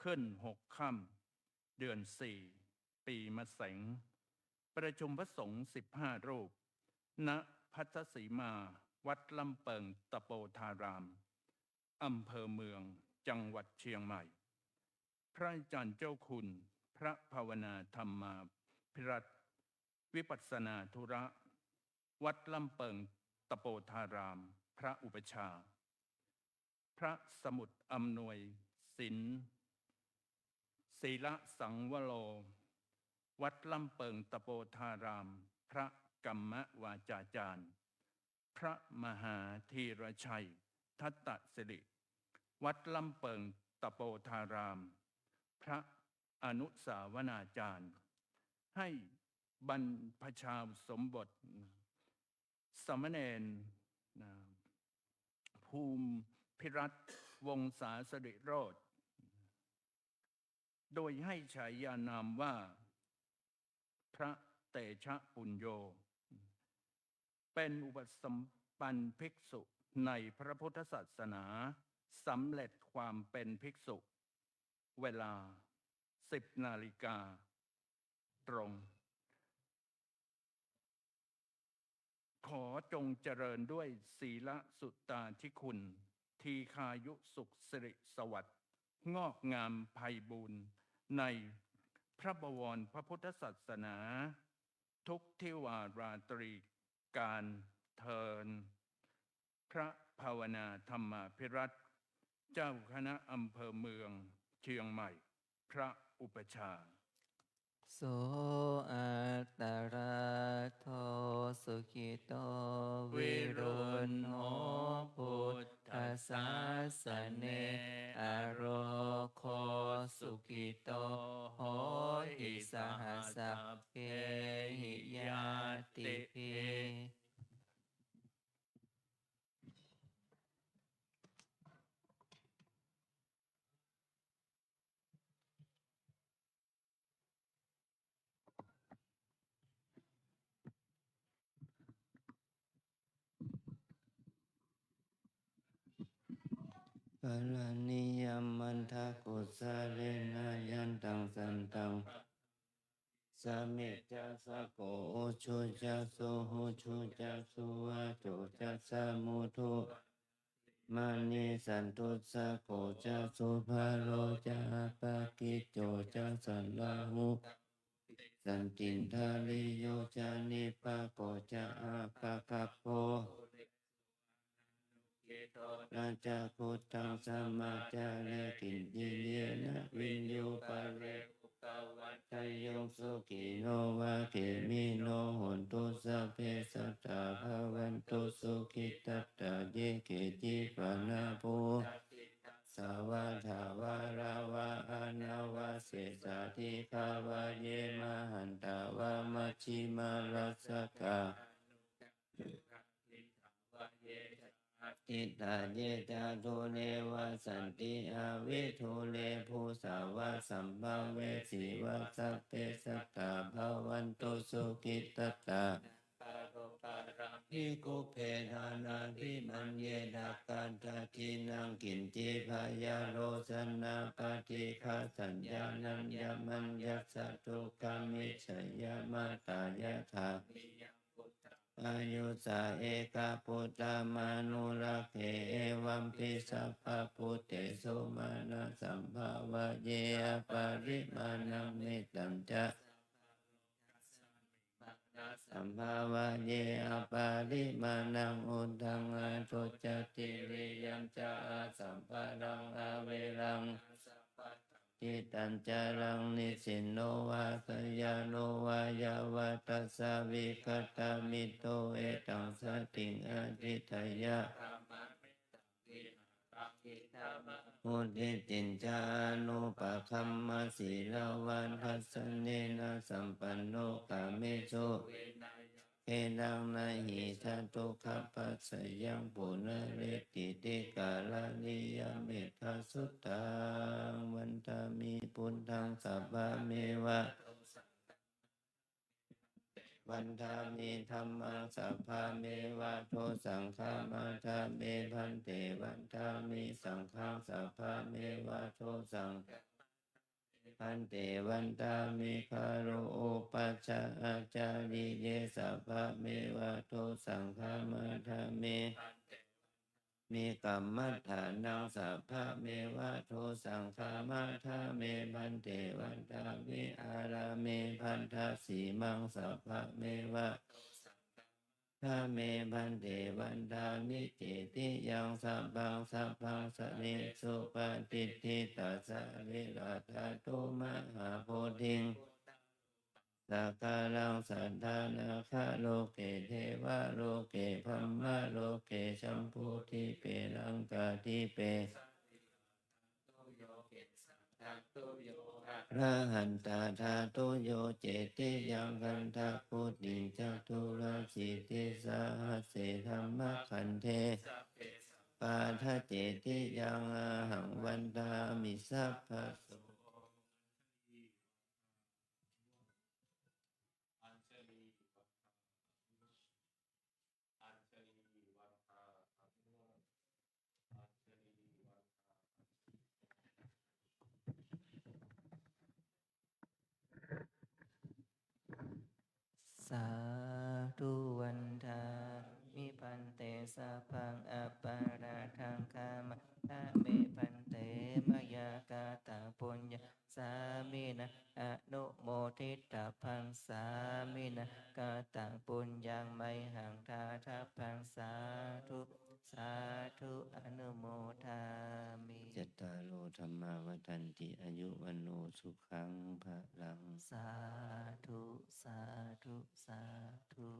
ขึ้น 6 ค่ำ เดือน 4 ปีมะเสง ประชุมพระสงฆ์ 15 รูป ณ พัทธสีมา วัดลำเปิงตะโปธาราม อำเภอเมือง จังหวัดเชียงใหม่ พระอาจารย์เจ้าคุณ พระภาวนาธรรมาภิรัตน์วิปัสสนาธุระ วัดลำเปิงตะโปธาราม พระอุปชฌาย์ พระสมุทรอำนวยศิลป์ศีละสังวโร วัดลำเปิงตะโปธาราม พระกัมมวาจาจารย์ พระมหาธีรชัย ทัตตสิริ วัดลำเปิงตะโปธาราม พระอนุสาวนาจารย์ ให้บรรพชาสมบทสามเณรภูมิพิรัตน์วงศาสิริโรจน์ โดยให้ฉายานามว่าพระเตชะปุญโญ เป็นอุปสัมปันภิกษุในพระพุทธศาสนาสำเร็จความเป็นภิกษุ เวลา 10 นาฬิกาตรง ขอจงเจริญด้วยศีลสุตตาธิคุณ ทีคายุสุขสิริสวัสดิ์งอกงามไพบูรณ์ในพระบวรพระพุทธศาสนา ทุกทิวาราตรีการเทิน พระภาวนาธรรมาภิรัตน์เจ้าคณะอำเภอเมืองเชียงใหม่ พระอุปชฌาย์ โสอัตตราโทสุขิโตวิรุณโหพุทธศาสเนอโรโคสุขิโตโหหิสหัสสะเพหิยาติเพ กาลนิยมมันทากุสาเลนะยันตังสันตังสามิจัสสะโกโอชุจัสสุโหชุจัสสุวะโตจัสสะมุทุมานิสันตุสะโกจัสสุภาโลจะปะกิจโจจัสสันลาหุสันตินทาลิโยจานิปะโกจะอาปะกัปโปราชาพุทธังสัมมาจาเรกินจิเยนะวินโยปะเรอุกวัฏชัยโยสุขิโนวะเขมิโนโหนตุสัพเพสัตตาภวันตุสุขิตัตตาเยเกจิปะนาภูสาวาทาวาราวะอานาวะเสสาธิคาวะเยมหันตาวะมัชชิมารัสสกาอิตาเยจาโทเลวะสันติอาวิทูเลภูสาวะสัมภเวสีวะสัพเพสัตตาภวันตุสุขิตัตตา ภิกขุเพทานาภิมันเยดักกันตาทินังกินจิพายาโรสนาปฏิฆาสัญญานัญญมัญญัสสะทุกขามิจฉยมาตายะถาอายุสาเอกพุทธามานุรักเขเอวัมปิสัพพพุทเตสุมาณสัมภาวะเยอปาริมาณังมิตัญจะสัมภาวะเยอปาริมาณังอุทธังอาทุจติริยัมจะอาสัมภารังอาเวรังจิตัญจารังนิสินโนวาสยาโนวายาวัตสาวิคตามิโตเอตังสติงอธิทายะมุทิตินจานุปะคัมมสีลาวันทัสสเนนะสัมปันโนกาเมสุเอดังนาหิทัตตุขปัสสยังปุณเรติติกาลานิยเมธาสุตังวันตามิปุณทังสัพพะเมวะวันทามิธัมมังสัพพะเมวะโทสังฆามาทาเมพันเตวันทามิสังฆังสัพพะเมวะโทสังพันเตวันตามิคารุอุปัชฌาอาจาริเยสัพพะเมวะโทสังฆามาทาเมมีกรรมัฏฐานังสัพพะเมวะโทสังฆามาทาเมพันเตวันตามิอาราเมพันธสีมังสัพพะเมวะทาเมพันเตวันตามิเจติยังสัพพังสัพพังสนิสุปฏิทิตัสสะวิรัตตุมหาโพธิงสักการังสัทธานาคาโลเกเทวะโลเกพัมมะโลเกชัมพูทิเปรังกาทิเประหันตาธาตุโยเจติยังคันทะพุทธิจักตุราสิติสาหัสเสธัมมะคันเทปาทะเจติยังอาหังวันตามิสัพพะโสสาธุวันทามิพันเตสัพพังอปาราทังคามะทะเมพันเตมยากาตาปุญญาสามินะอนุโมทิตาพังสามินะกาตาปุญญังไมหังทาทัพพังสาธุสาธุอนุโมทามิ จัตตารโอธรรมาวัฏันติอายุวันโนสุขังพลัง สาธุสาธุสาธุ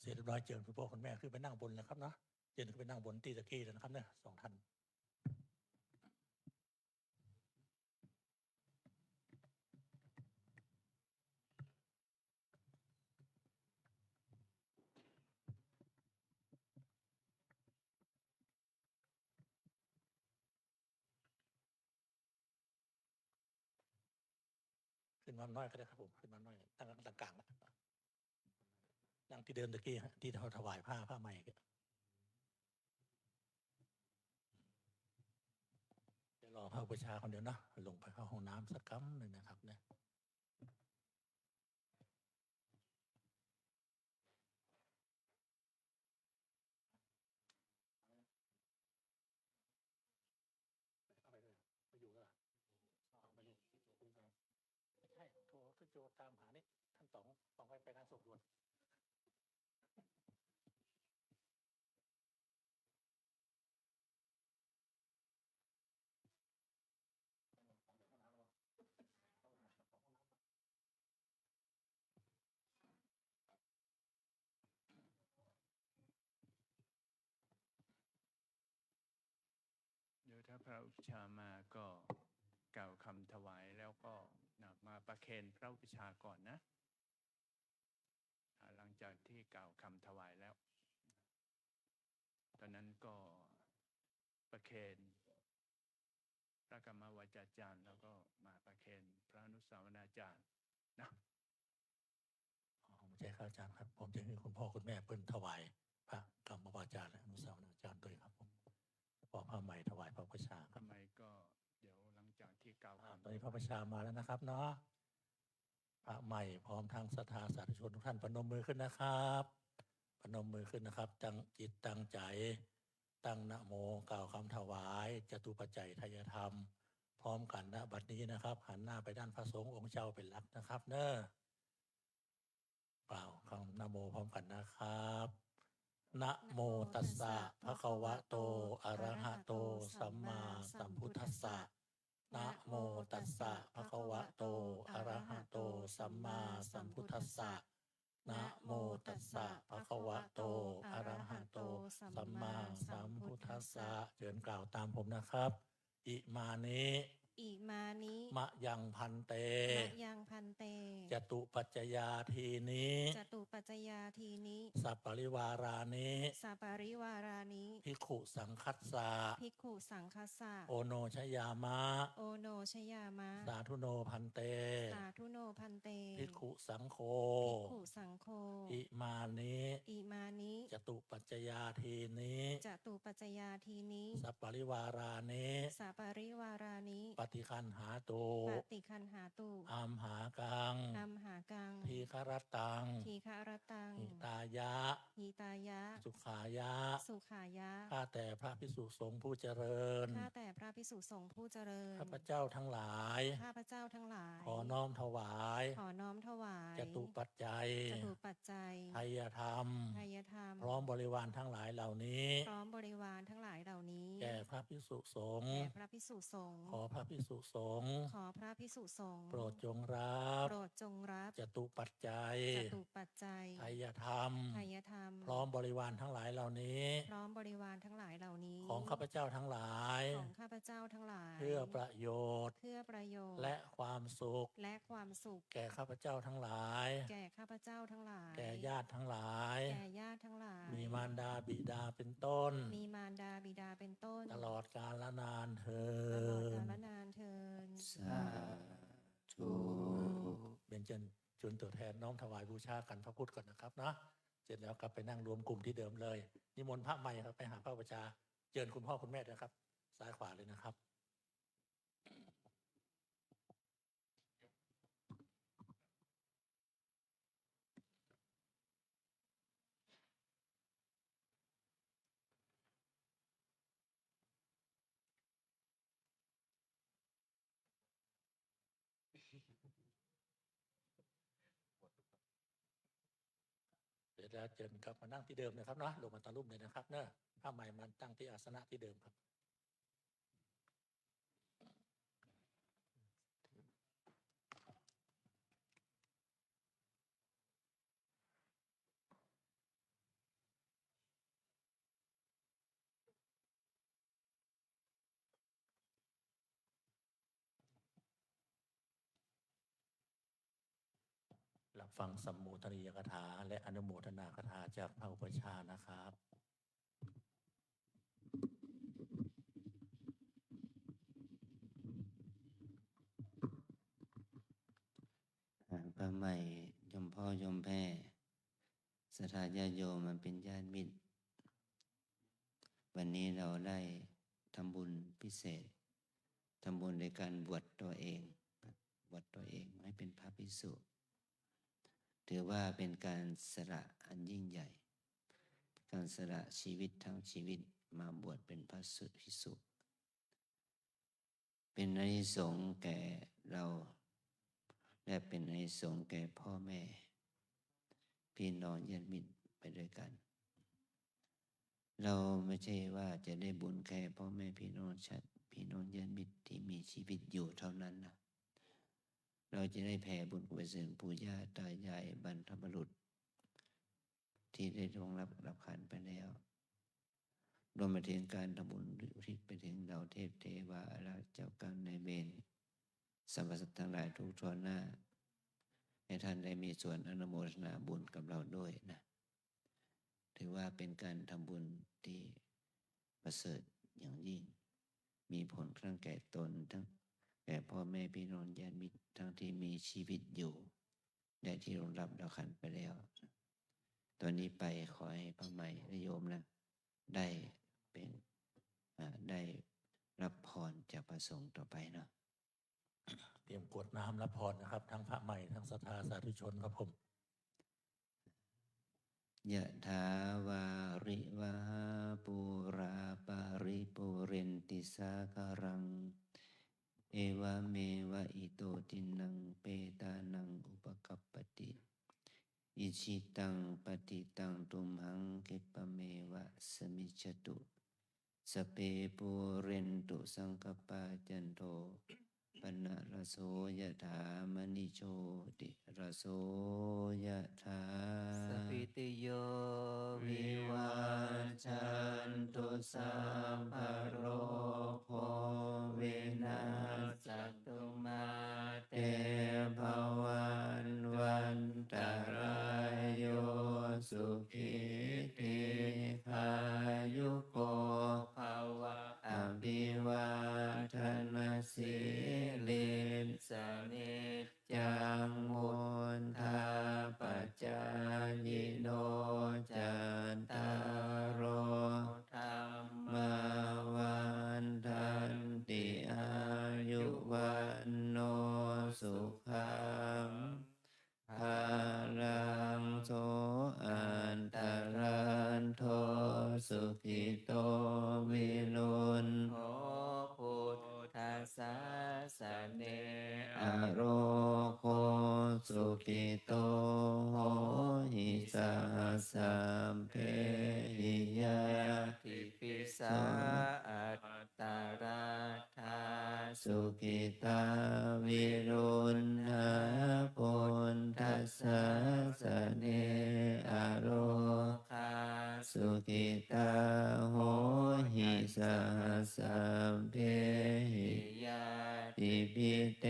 เสร็จเรียบร้อยเจิญคุณพ่อคุณแม่ขึ้นไปนั่งบนแล้วครับเนาะเจิญขึ้นไปนั่งบนตีตะกี้แล้วนะครับเนี่ย2 ท่าน ขึ้นมาน้อยก็ได้ครับผมขึ้นมาน้อยตั้งกลางๆนะนั่งที่เดิมตะกี้ฮะที่เราถวายผ้าใหม่ก็เดี๋ยวรอพระอุปชฌาย์คนเดียวนะลงไปเข้าห้องน้ำสักคำหนึ่งนะครับเนี่ยเอาไปเลยไปอยู่แล้วเอาไปอยู่ใช่โทรทุโจตามหานี่ท่านสองไปงานศพด่วนเดี๋ยวถ้าพระอุปชฌาย์มาก็กล่าวคำถวายแล้วก็มาประเคนพระอุปชฌาย์ก่อนนะหลังจากที่กล่าวคำถวายแล้วตอนนั้นก็ประเคนพระกรรมวาจาจารย์แล้วก็มาประเคนพระอนุสาวนาจารย์นะไม่ใช่ครับอาจารย์ครับผมจะให้คุณพ่อคุณแม่เพิ่นถวายพระกรรมวาจาและอนุสาวนาจารย์ด้วยครับผมขอผ้าใหม่ถวายพระอุปชฌาย์ครับ ทำไมก็เดี๋ยวหลังจากที่กล่าว ตอนนี้พระประชามาแล้วนะครับเนาะพระใหม่พร้อมทางศรัทธาสาธุชนทุกท่านพนมมือขึ้นนะครับพนมมือขึ้นนะครับตั้งจิตตั้งใจตั้งนะโมกล่าวคำถวายจตุปัจจัยทายธรรมพร้อมกันณบัดนี้นะครับหันหน้าไปด้านพระสงฆ์องค์เจ้าเป็นหลักนะครับเนอะกล่าวคำนะโมพร้อมกันนะครับนะโมตัสสะภะคะวะโตอะระหะโตสัมมาสัมพุทธัสสะนะโมตัสสะภะคะวะโตอะระหะโตสัมมาสัมพุทธัสสะนะโมตัสสะภะคะวะโตอะระหะโตสัมมาสัมพุทธัสสะเชิญกล่าวตามผมนะครับอิมานิอิมานิ มะยังพันเต มะยังพันเต จตุปัจจยาทีนี้ จตุปัจจยาทีนี้ สัปปริวารานิ สัปปริวารานิ ภิกขุสังคัสสะ ภิกขุสังคัสสะ โอโนชยามะ โอโนชยามะ สาธุโนพันเต สาธุโนพันเต ภิกขุสังโฆ ภิกขุสังโฆ อิมานิ อิมานิ จตุปัจจยาทีนี้ จตุปัจจยาทีนี้ สัปปริวารานิ สัปปริวารานิ ปฏิคันหาตุ ปฏิคันหาตุ อัมหากัง อัมหากัง ทีฆรตัง ทีฆรตัง หิตายะ หิตายะ สุขายะ สุขายะ ข้าแต่พระภิกษุสงฆ์ผู้เจริญ ข้าแต่พระภิกษุสงฆ์ผู้เจริญ ข้าพเจ้าทั้งหลาย ข้าพเจ้าทั้งหลาย ขอน้อมถวาย ขอน้อมถวาย จตุปัจจัย จตุปัจจัย ไทยธรรม ไทยธรรม พร้อมบริวารทั้งหลายเหล่านี้ พร้อมบริวารทั้งหลายเหล่านี้ แก่พระภิกษุสงฆ์ แด่พระภิกษุสงฆ์ ขอพระภิกษุสงฆ์ ขอพระภิกษุสงฆ์ โปรดจงรับ โปรดจงรับ จตุปัจจัย จตุปัจจัย ไทยธรรม ไทยธรรม พร้อมบริวารทั้งหลายเหล่านี้ พร้อมบริวารทั้งหลายเหล่านี้ ของข้าพเจ้าทั้งหลาย ของข้าพเจ้าทั้งหลาย เพื่อประโยชน์ เพื่อประโยชน์ และความสุข และความสุข แก่ข้าพเจ้าทั้งหลาย แก่ข้าพเจ้าทั้งหลาย แก่ญาติทั้งหลาย แก่ญาติทั้งหลาย มีมารดาบิดาเป็นต้น มีมารดาบิดาเป็นต้น ตลอดกาลนานเธอ ตลอด ญ กาลนานเทิน สาธุ เบญจนจุนตัวแทนน้อมถวายบูชากันพระพุทธก่อนนะครับนะเสร็จแล้วกลับไปนั่งรวมกลุ่มที่เดิมเลยนิมนต์พระใหม่ครับไปหาพระประชาเชิญคุณพ่อคุณแม่ด้วยครับซ้ายขวาเลยนะครับเสร็จแล้วเชิญกลับมานั่งที่เดิมนะครับเนาะลงมาตะลุ่มเลยนะครับเนอะพระใหม่มาตั้งที่อาสนะที่เดิมครับ รับฟังสัมโมทนียกถาและอนุโมทนากถาจากพระอุปชฌาย์นะครับ ยมแพร่ศรัทธาญาติโยมมันเป็นญาติมิตรวันนี้เราได้ทำบุญพิเศษทำบุญในการบวชตัวเองให้เป็นพระภิกษุถือว่าเป็นการสละอันยิ่งใหญ่การสละชีวิตทั้งชีวิตมาบวชเป็นพระภิกษุเป็นอานิสงส์แก่เราและเป็นอานิสงส์แก่พ่อแม่พี่น้องญาติมิตรไปด้วยกันเราไม่ใช่ว่าจะได้บุญแค่พ่อแม่พี่น้องญาติมิตรที่มีชีวิตอยู่เท่านั้นนะเราจะได้แผ่บุญกุศลปู่ย่าตายายบรรพบุรุษที่ได้ล่วงรับขันไปแล้วรวมไปถึงการทำบุญอุทิศไปถึงเหล่าเทพเทวาอารักษ์เจ้ากรรมนายเวรสรรพสัตว์ทั้งหลายทุกทั่วหน้าให้ท่านได้มีส่วนอนุโมทนาบุญกับเราด้วยนะถือว่าเป็นการทำบุญที่ประเสริฐอย่างยิ่งมีผลทั้งแก่ตนทั้งแก่พ่อแม่พี่น้องญาติมิตรทั้งที่มีชีวิตอยู่และที่ร่วงรับดับขันไปแล้วตอนนี้ไปขอให้พระใหม่และโยมนะได้เป็นได้รับพรจากพระสงฆ์ต่อไปเนาะเตรียมกรวดน้ำรับพรนะครับทั้งพระใหม่ทั้งศรัทธาสาธุชนครับผม ยะถาวาริวหาปุราปาริปุเรนติสาคารังเอวะเมวะอิโตตินังเปตานังอุปกัปปติอิชิตังปฏิตังตุมหังคิปะเมวะสมิจฉตุสเปปุเรนตุสังกปาจันโทปนะระโสยะถามณิโชติระโสยะถา สัพพิติโยวิวัจจันตุสัพพะโรโควินาศตุมาเตภวันวันตรายโยสุขิติขายุโกภวะอภิวาทนาสิลิสนิจจังวุธาปัจจายโนจันตารโอธรรมาวันทันติอายุวันโนสุขังภาลังโสอันตรันโทสุขิโตวิรุณโหพุทธัสสะสะเนอโรโคสุขิโตโหหิสัสสัมเพหิยาติปิสาอัตตาราธาสุขิตาวิรุณหาปุณทัสสะสะเนอโรคาสุขิตาโหหิสัสสัมเพหิยาติปิเต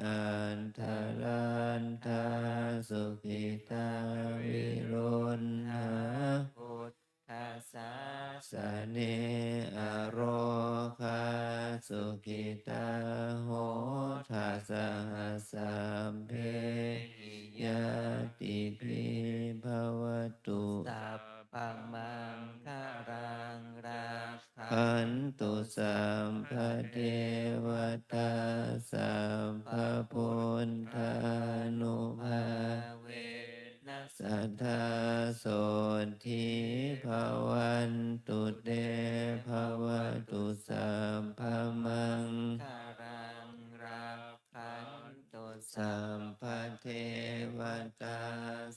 อันทรันทาสุขิตาวิรุณหาพุทธัสสะสะเนอโรคาสุขิตาโหทัสสะสัมเพหิยาติปิภวตุสัพพังมังคารังราคันตุสัมภเทวตาสัมภพุทธานุภาเวนัสสัทธาโสทิภวันตุเตภวตุสัมภมังคารังราคันตุสัมภเทวตา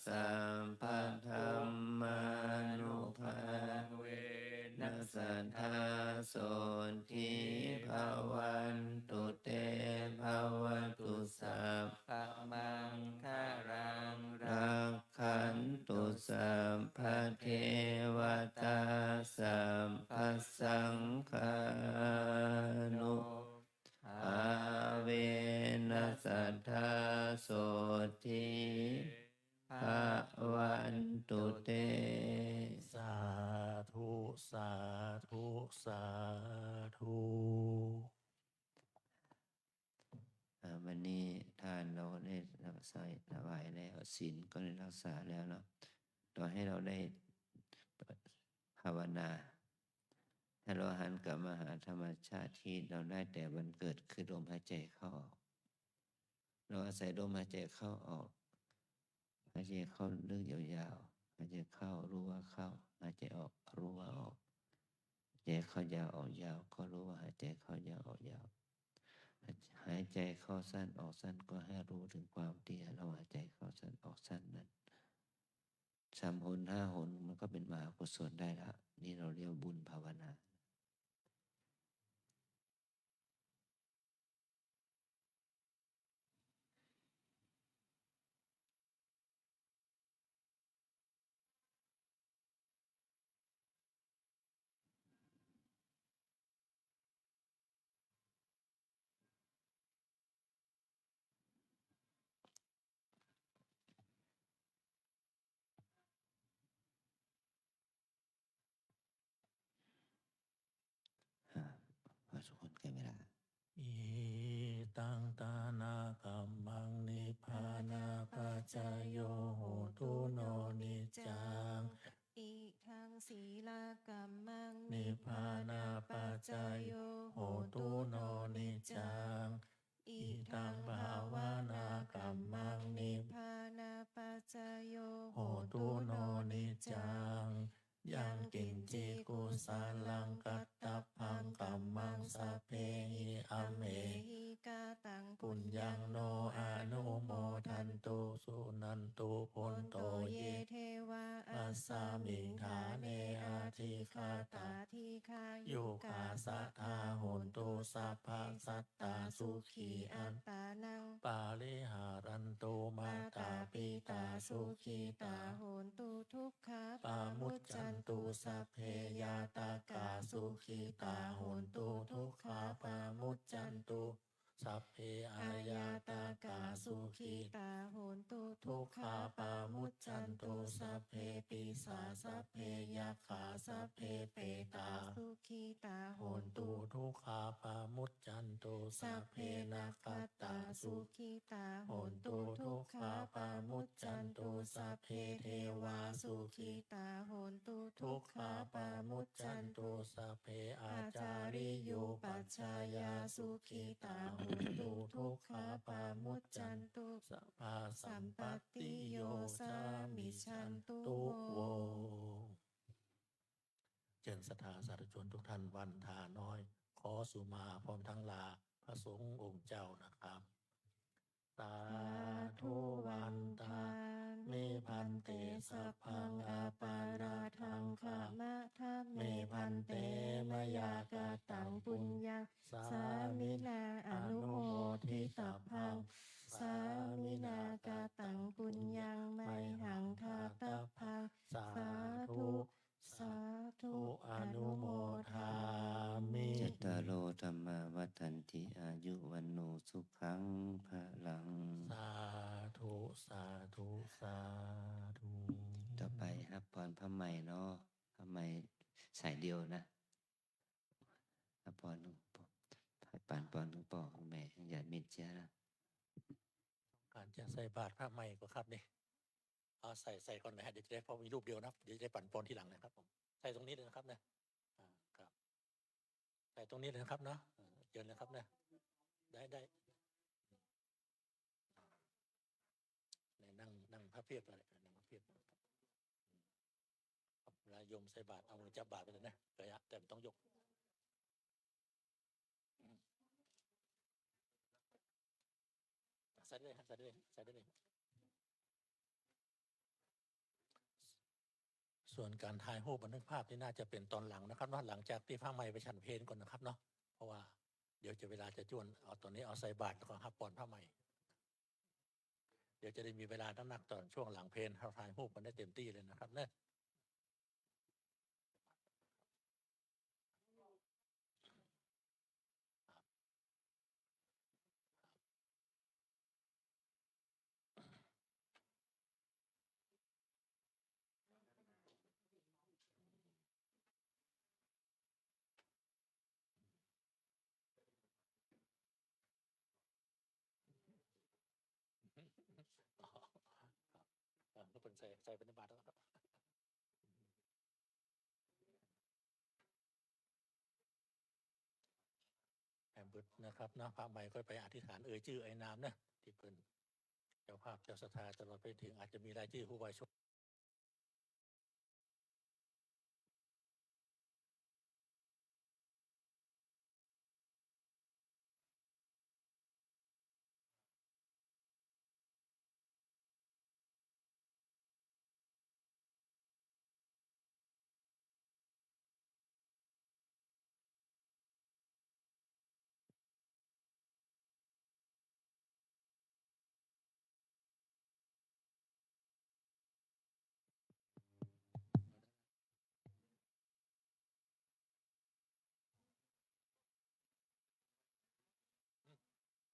สัมภธรรมานุภาเวนัสสัทธาโสทิภวันตุเตภวตุสัพพมังคารังราคันตุสัมภเทวตาสัมภสังฆานุอาเวนัสสัทธาโสทิภวันตุเต สาธุสาธุสาธุ วันนี้ทานเราได้รับใส่ถวายแล้วศีลก็ได้รักษาแล้วเนาะต่อให้เราได้ภาวนาถ้าเราหันกลับมาหาธรรมชาติที่เราได้แต่วันเกิดคือลมหายใจเข้าออกเราอาศัยลมหายใจเข้าออกหายใจเข้าลึกยาวๆหายใจเข้ารู้ว่าเข้าหายใจออกรู้ว่าออกหายใจเข้ายาวออกยาวก็รู้ว่าหายใจเข้ายาวออกยาวหายใจเข้าสั้นออกสั้นก็ให้รู้ถึงความที่เราหายใจเข้าสั้นออกสั้นนั้น3 หน 5 หนมันก็เป็นมหากุศลได้ละนี่เราเรียกบุญภาวนาพอทุกคนใกล้เวลา อิตังตานาคัมมังนิพพานาปัจจายโยโหตุโนนิจจัง อิทังศีลกัมมัง นิพพานาปัจจายโยโหตุโนนิจจัง อิตังภาวนาคัมมังนิพ พานาปัจจายโย โหตุโนนิจจัง ยังกินจิกุสาลังกัตตพังกัมมังสัพเพหิอัมเห หิกาตัง ปุญญังโนอนุโมทันตุสุนันตุพนโตเย เทวา อัสสามิงฐาเนอาทิคาตา ทีคา โยกาสัทธาโหนตุสัพพังสัตตาสุขีอัน ตานัง ปาลิหารันตุมาตาปิตาสุขีตา โหนตุทุกขา ปามุจจันตุสัพเพยาตากาสุขีตาโหนตุทุกขาปามุจจันตุสัพเพอายาตากาสุขีตา โหนตุ ทุกขาปามุจจันตุสัพเพปิสาสัพเพยัคขาสัพเพเปตา สุขีตา โหนตุทุกขาปามุจจันตุสัพเพนาคาตาสุ ขีตา โหนตุทุกขาปามุจจันตุสัพเพเทวาสุขีตา โหนตุ ทุกขาปามุจจันตุสัพเพอาจาริโยปัจจายาสุขีตาโหนตุทุกขาปามุจจันตุสัพพาสัมปติโยสามิชันตุโวเจริญศรัทธาสาธุชนทุกท่านวันทาน้อย ขอสุมาพร้อมทั้งลาพระสงฆ์องค์เจ้านะครับสาธุวันตาเมพันเตสัพพังอาปาราทังขามะทะเมพันเตมยากาตังปุญญาสามินาอนุโมทิสัพพังสามินากาตังปุญญังไมหังทาตพังสาธุสาธุอนุโมทามิ จัตตารโอธรรมาวัฏันติอายุวันโนสุขังภะลัง สาธุสาธุสาธุ ต่อไปครับพรพระใหม่เนาะพระใหม่สายเดียวนะพรหลวงพ่อปานพรหลวงพ่อของแม่อย่ามิดเจ้านะ การจะใส่บาตรพระใหม่ก็ครับนี่เอาใส่ก่อนนะฮะเดี๋ยวจะได้พอมีรูปเดียวนะเดี๋ยวจะได้ปั่นปอนทีหลังนะครับผมใส่ตรงนี้เลยนะครับนะครับใส่ตรงนี้เลยนะครับเนาะเดินนะครับนะได้นั่งพระเพียบเลยนั่งพระเพียบครับเวลาโยมใส่บาตรเอามือจับบาตรไปเลยนะระยะแต่ต้องยกใส่ได้เลยครับใส่ได้เลยส่วนการถ่ายรูปบันทึกภาพนี่น่าจะเป็นตอนหลังนะครับว่าหลังจากที่พระใหม่ไปฉันเพลก่อนนะครับเนาะเพราะว่าเดี๋ยวจะเวลาจะจวนเอาตอนนี้เอาใส่บาตรก่อนครับปอนพระใหม่เดี๋ยวจะได้มีเวลานักตอนช่วงหลังเพลเราถ่ายรูปกันได้เต็มที่เลยนะครับเนี่ย ใส่เป็นบาทแล้วครับแอมบึดนะครับนะพระใหม่ก็ไปอธิษฐานชื่อไอ้นามนะที่เพิ่นเจ้าภาพเจ้าศรัทธาตลอดไปถึงอาจจะมีรายชื่อผู้บริสุทธิ์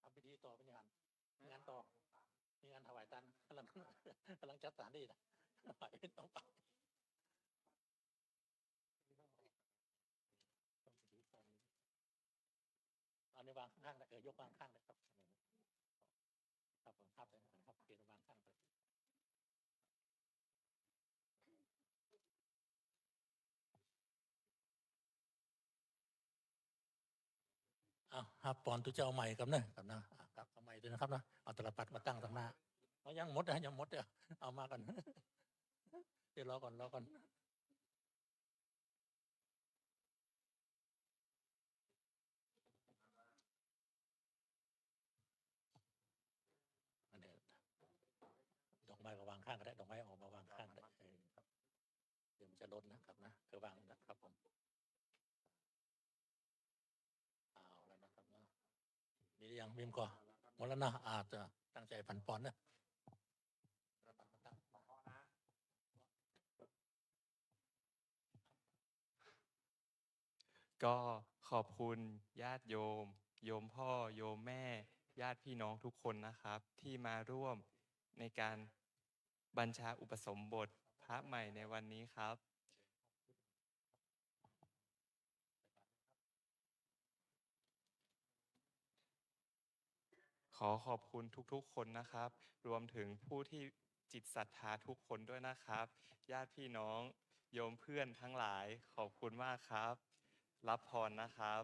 ทำพิธีต่อเป็นงานต่อมีงานถวายตันกำลังจัดสถานที่นะถวายเป็นต้องไปเอาในวางข้างๆยกวางข้างเลยครับครับผมครับเลยนะครับเปลี่ยนวางข้างไปเอาครับปอนตัวเจ้าใหม่กับนะครับนะครับเอาใหม่ด้วยนะครับนะเอาตลับปัดมาตั้งตรงหน้าเอายังหมดนะยังหมดเดี๋ยวเอามากันเดี๋ยวรอก่อนอันเดี๋ยวดอกไม้ก็วางข้างก็ได้ดอกไม้ออกมาวางข้างก็ได้ครับเดี๋ยวมันจะลดนะครับนะคือวางนะครับผมเอาแล้วนะครับนะมีหรือยังมีมก่อนหมดแล้วนะอาจจะตั้งใจผันปอนนะ ก็ขอบคุณญาติโยม โยมพ่อโยมแม่ ญาติพี่น้องทุกคนนะครับ ที่มาร่วมในการบัญชาอุปสมบทพระใหม่ในวันนี้ครับ ขอขอบคุณทุกๆคนนะครับ รวมถึงผู้ที่จิตศรัทธาทุกคนด้วยนะครับ ญาติพี่น้องโยมเพื่อนทั้งหลายขอบคุณมากครับ รับพรนะครับ